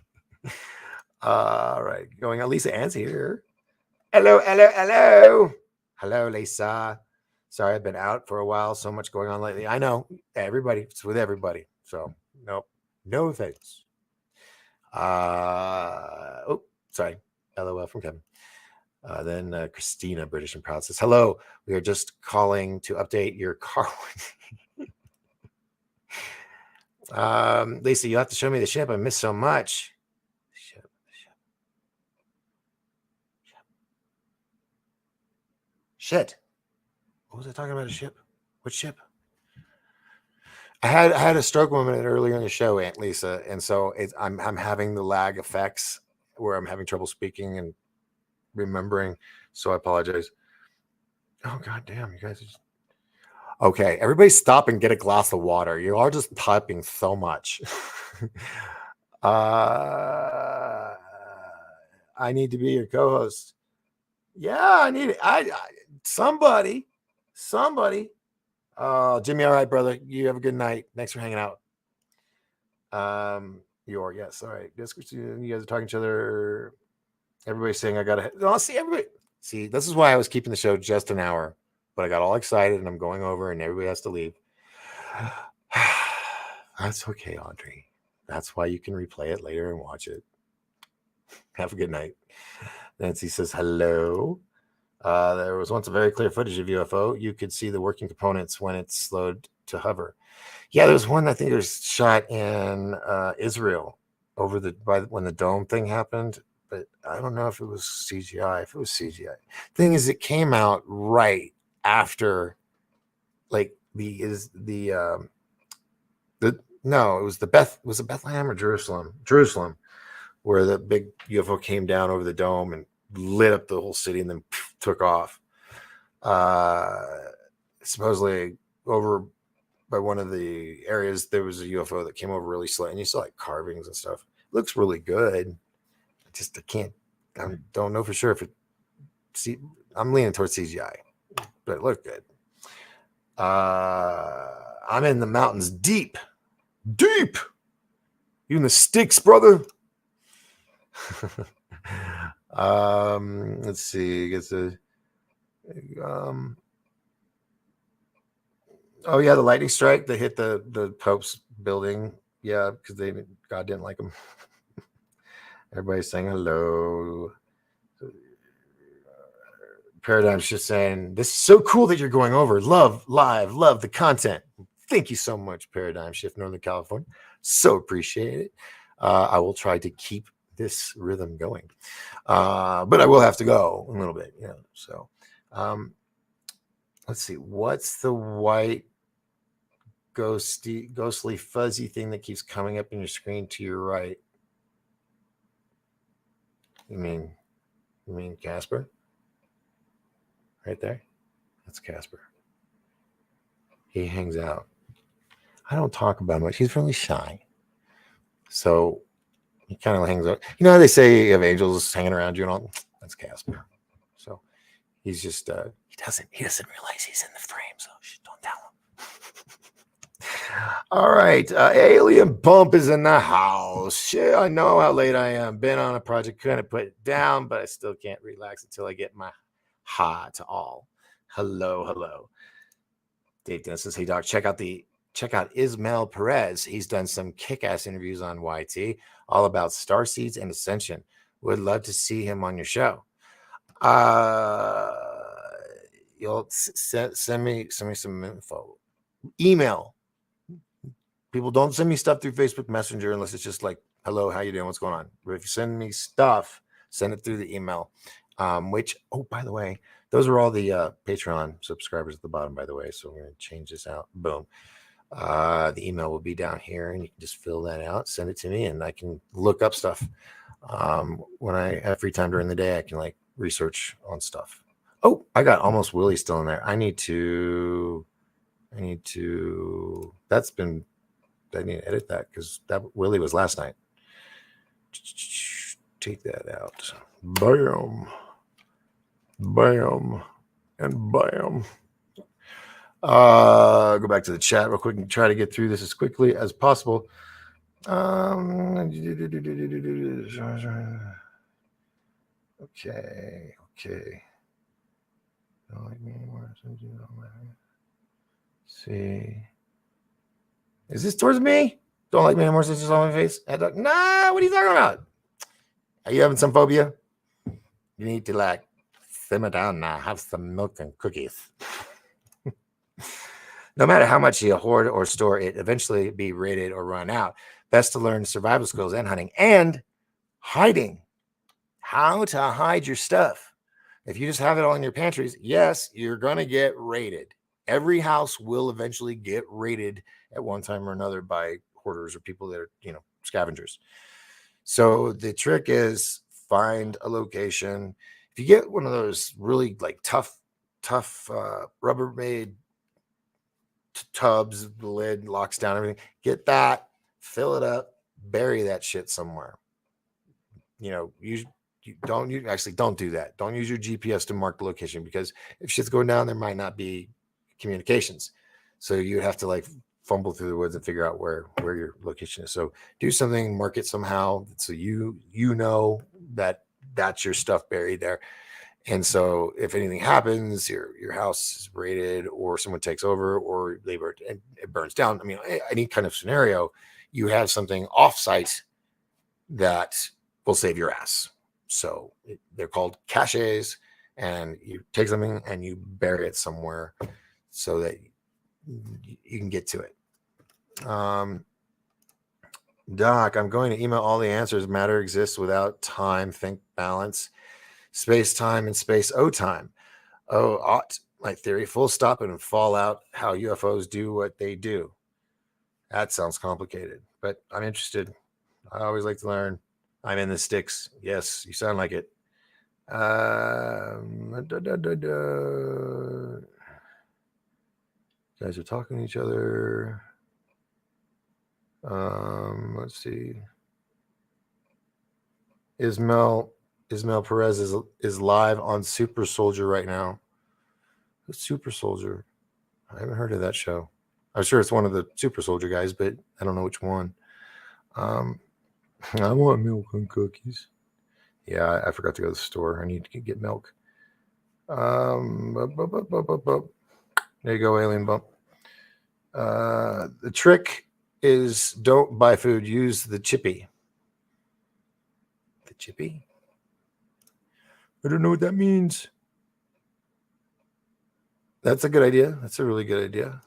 All right, going on. Lisa Ann's here. Hello, Lisa. Sorry, I've been out for a while. So much going on lately. I know everybody. It's with everybody. So nope, no thanks. Oh, sorry. LOL from Kevin. Then Christina, British and Proud, says, hello, we are just calling to update your car. Lisa, you have to show me the ship. I missed so much. Shit. What was I talking about? A ship? What ship? I had a stroke moment earlier in the show, Aunt Lisa, and so I'm having the lag effects where I'm having trouble speaking and remembering. So I apologize. Oh god damn, you guys are just... Okay, everybody stop and get a glass of water. You are just typing so much. I need to be your co-host. Yeah, I need it. Somebody. Jimmy, all right, brother. You have a good night. Thanks for hanging out. Yes, all right. You guys are talking to each other. Everybody's saying I gotta. Oh, see, everybody. See, this is why I was keeping the show just an hour, but I got all excited and I'm going over, and everybody has to leave. That's okay, Audrey. That's why you can replay it later and watch it. Have a good night. Nancy says hello. There was once a very clear footage of UFO. You could see the working components when it's slowed to hover. Yeah, there was one I think it was shot in Israel when the dome thing happened, but I don't know if it was CGI. If it was CGI, thing is, it came out right after, like it was it Bethlehem or Jerusalem, where the big UFO came down over the dome and lit up the whole city and then took off. Supposedly over by one of the areas, there was a UFO that came over really slow, and you saw like carvings and stuff. It looks really good. I don't know for sure if I'm leaning towards CGI, but it looked good. I'm in the mountains deep. You in the sticks, brother. Let's see. Oh yeah, the lightning strike that hit the Pope's building. Yeah, because God didn't like him. Everybody's saying hello. Paradigm's just saying, this is so cool that you're going over. Love the content. Thank you so much, Paradigm Shift Northern California. So appreciate it. I will try to keep this rhythm going. But I will have to go a little bit, So let's see. What's the white ghostly fuzzy thing that keeps coming up in your screen to your right? You mean Casper? Right there? That's Casper. He hangs out. I don't talk about much. He's really shy. So he kind of hangs out. You know how they say you have angels hanging around you and all? That's Casper. So he's just he doesn't realize he's in the frame, so don't tell him. All right. Alien Bump is in the house. Shit, I know how late I am. Been on a project, couldn't put it down, but I still can't relax until I get my ha to all. Hello, hello. Dave Dennis says, hey doc, check out Ismael Perez. He's done some kick-ass interviews on YT, all about starseeds and ascension. Would love to see him on your show. You'll send me some info. Email. People don't send me stuff through Facebook Messenger unless it's just like, hello, how you doing? What's going on? But if you send me stuff, send it through the email. Which, oh, by the way, those are all the Patreon subscribers at the bottom, by the way. So we're going to change this out. Boom. The email will be down here, and you can just fill that out, send it to me, and I can look up stuff. When I have free time during the day, I can like research on stuff. Oh, I got Almost Willie still in there. I need to I need to edit that because that Willie was last night. Take that out. Bam. Bam. And bam. Go back to the chat real quick and try to get through this as quickly as possible. Okay. Don't like me anymore. See. Is this towards me? Don't like me anymore since it's on my face? Nah, what are you talking about? Are you having some phobia? You need to like simmer down now. Have some milk and cookies. No matter how much you hoard or store, it eventually be raided or run out. Best to learn survival skills and hunting and hiding. How to hide your stuff. If you just have it all in your pantries, yes, you're going to get raided. Every house will eventually get raided at one time or another by hoarders or people that are, scavengers. So the trick is find a location. If you get one of those really like tough Rubbermaid tubs, the lid locks down everything, get that, fill it up, bury that shit somewhere. Don't do that. Don't use your GPS to mark the location because if shit's going down, there might not be communications. So you have to like fumble through the woods and figure out where your location is. So do something, mark it somehow so you know that that's your stuff buried there. And so if anything happens, your house is raided or someone takes over or it burns down. I mean, any kind of scenario, you have something offsite that will save your ass. So they're called caches, and you take something and you bury it somewhere so that you can get to it. Doc, I'm going to email all the answers. Matter exists without time. Think balance. Space time and space time. My theory, full stop and fallout, how UFOs do what they do. That sounds complicated, but I'm interested. I always like to learn. I'm in the sticks. Yes, you sound like it. Guys are talking to each other. Let's see. Ismael Perez is live on Super Soldier right now. Who's Super Soldier? I haven't heard of that show. I'm sure it's one of the Super Soldier guys, but I don't know which one. I want milk and cookies. Yeah, I forgot to go to the store. I need to get milk. There you go, Alien Bump. The trick is don't buy food. Use the chippy. The chippy? I don't know what that means. That's a good idea. That's a really good idea.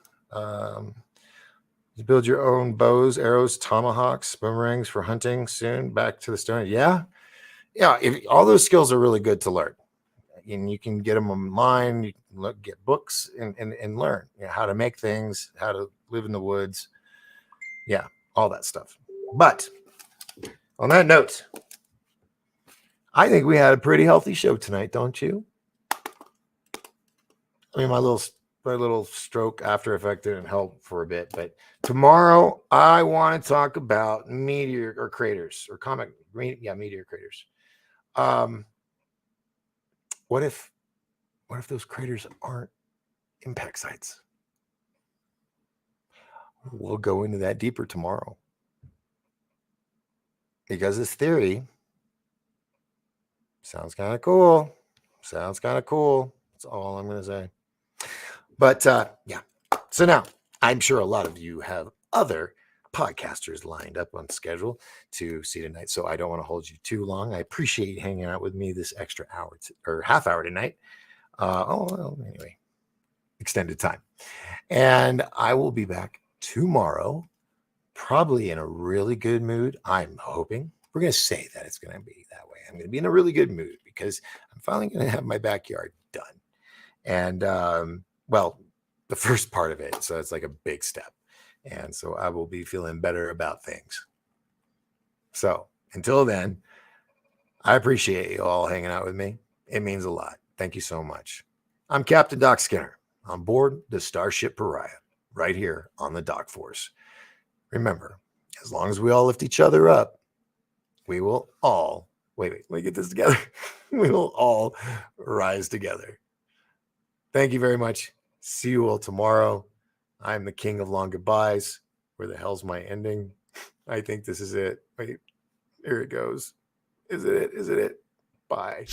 You build your own bows, arrows, tomahawks, boomerangs for hunting soon. Back to the stone. Yeah. If all those skills are really good to learn, and you can get them online. You can get books and learn how to make things, how to live in the woods. Yeah, all that stuff. But on that note, I think we had a pretty healthy show tonight, don't you? I mean, my little stroke after effect didn't help for a bit, but tomorrow I want to talk about meteor or craters or meteor craters. What if those craters aren't impact sites? we'll go into that deeper tomorrow. Because this theory sounds kind of cool. Sounds kind of cool. That's all I'm going to say. But yeah. So now I'm sure a lot of you have other podcasters lined up on schedule to see tonight. So I don't want to hold you too long. I appreciate you hanging out with me this extra hour or half hour tonight. Anyway, extended time. And I will be back tomorrow, probably in a really good mood. I'm hoping. We're going to say that it's going to be that way. I'm going to be in a really good mood because I'm finally going to have my backyard done. And, well, the first part of it. So it's like a big step. And so I will be feeling better about things. So until then, I appreciate you all hanging out with me. It means a lot. Thank you so much. I'm Captain Doc Skinner on board the Starship Pariah right here on the Doc Force. Remember, as long as we all lift each other up, we will all, wait, let me get this together. We will all rise together. Thank you very much. See you all tomorrow. I'm the king of long goodbyes. Where the hell's my ending? I think this is it. Wait, here it goes. Is it it? Is it it? Bye.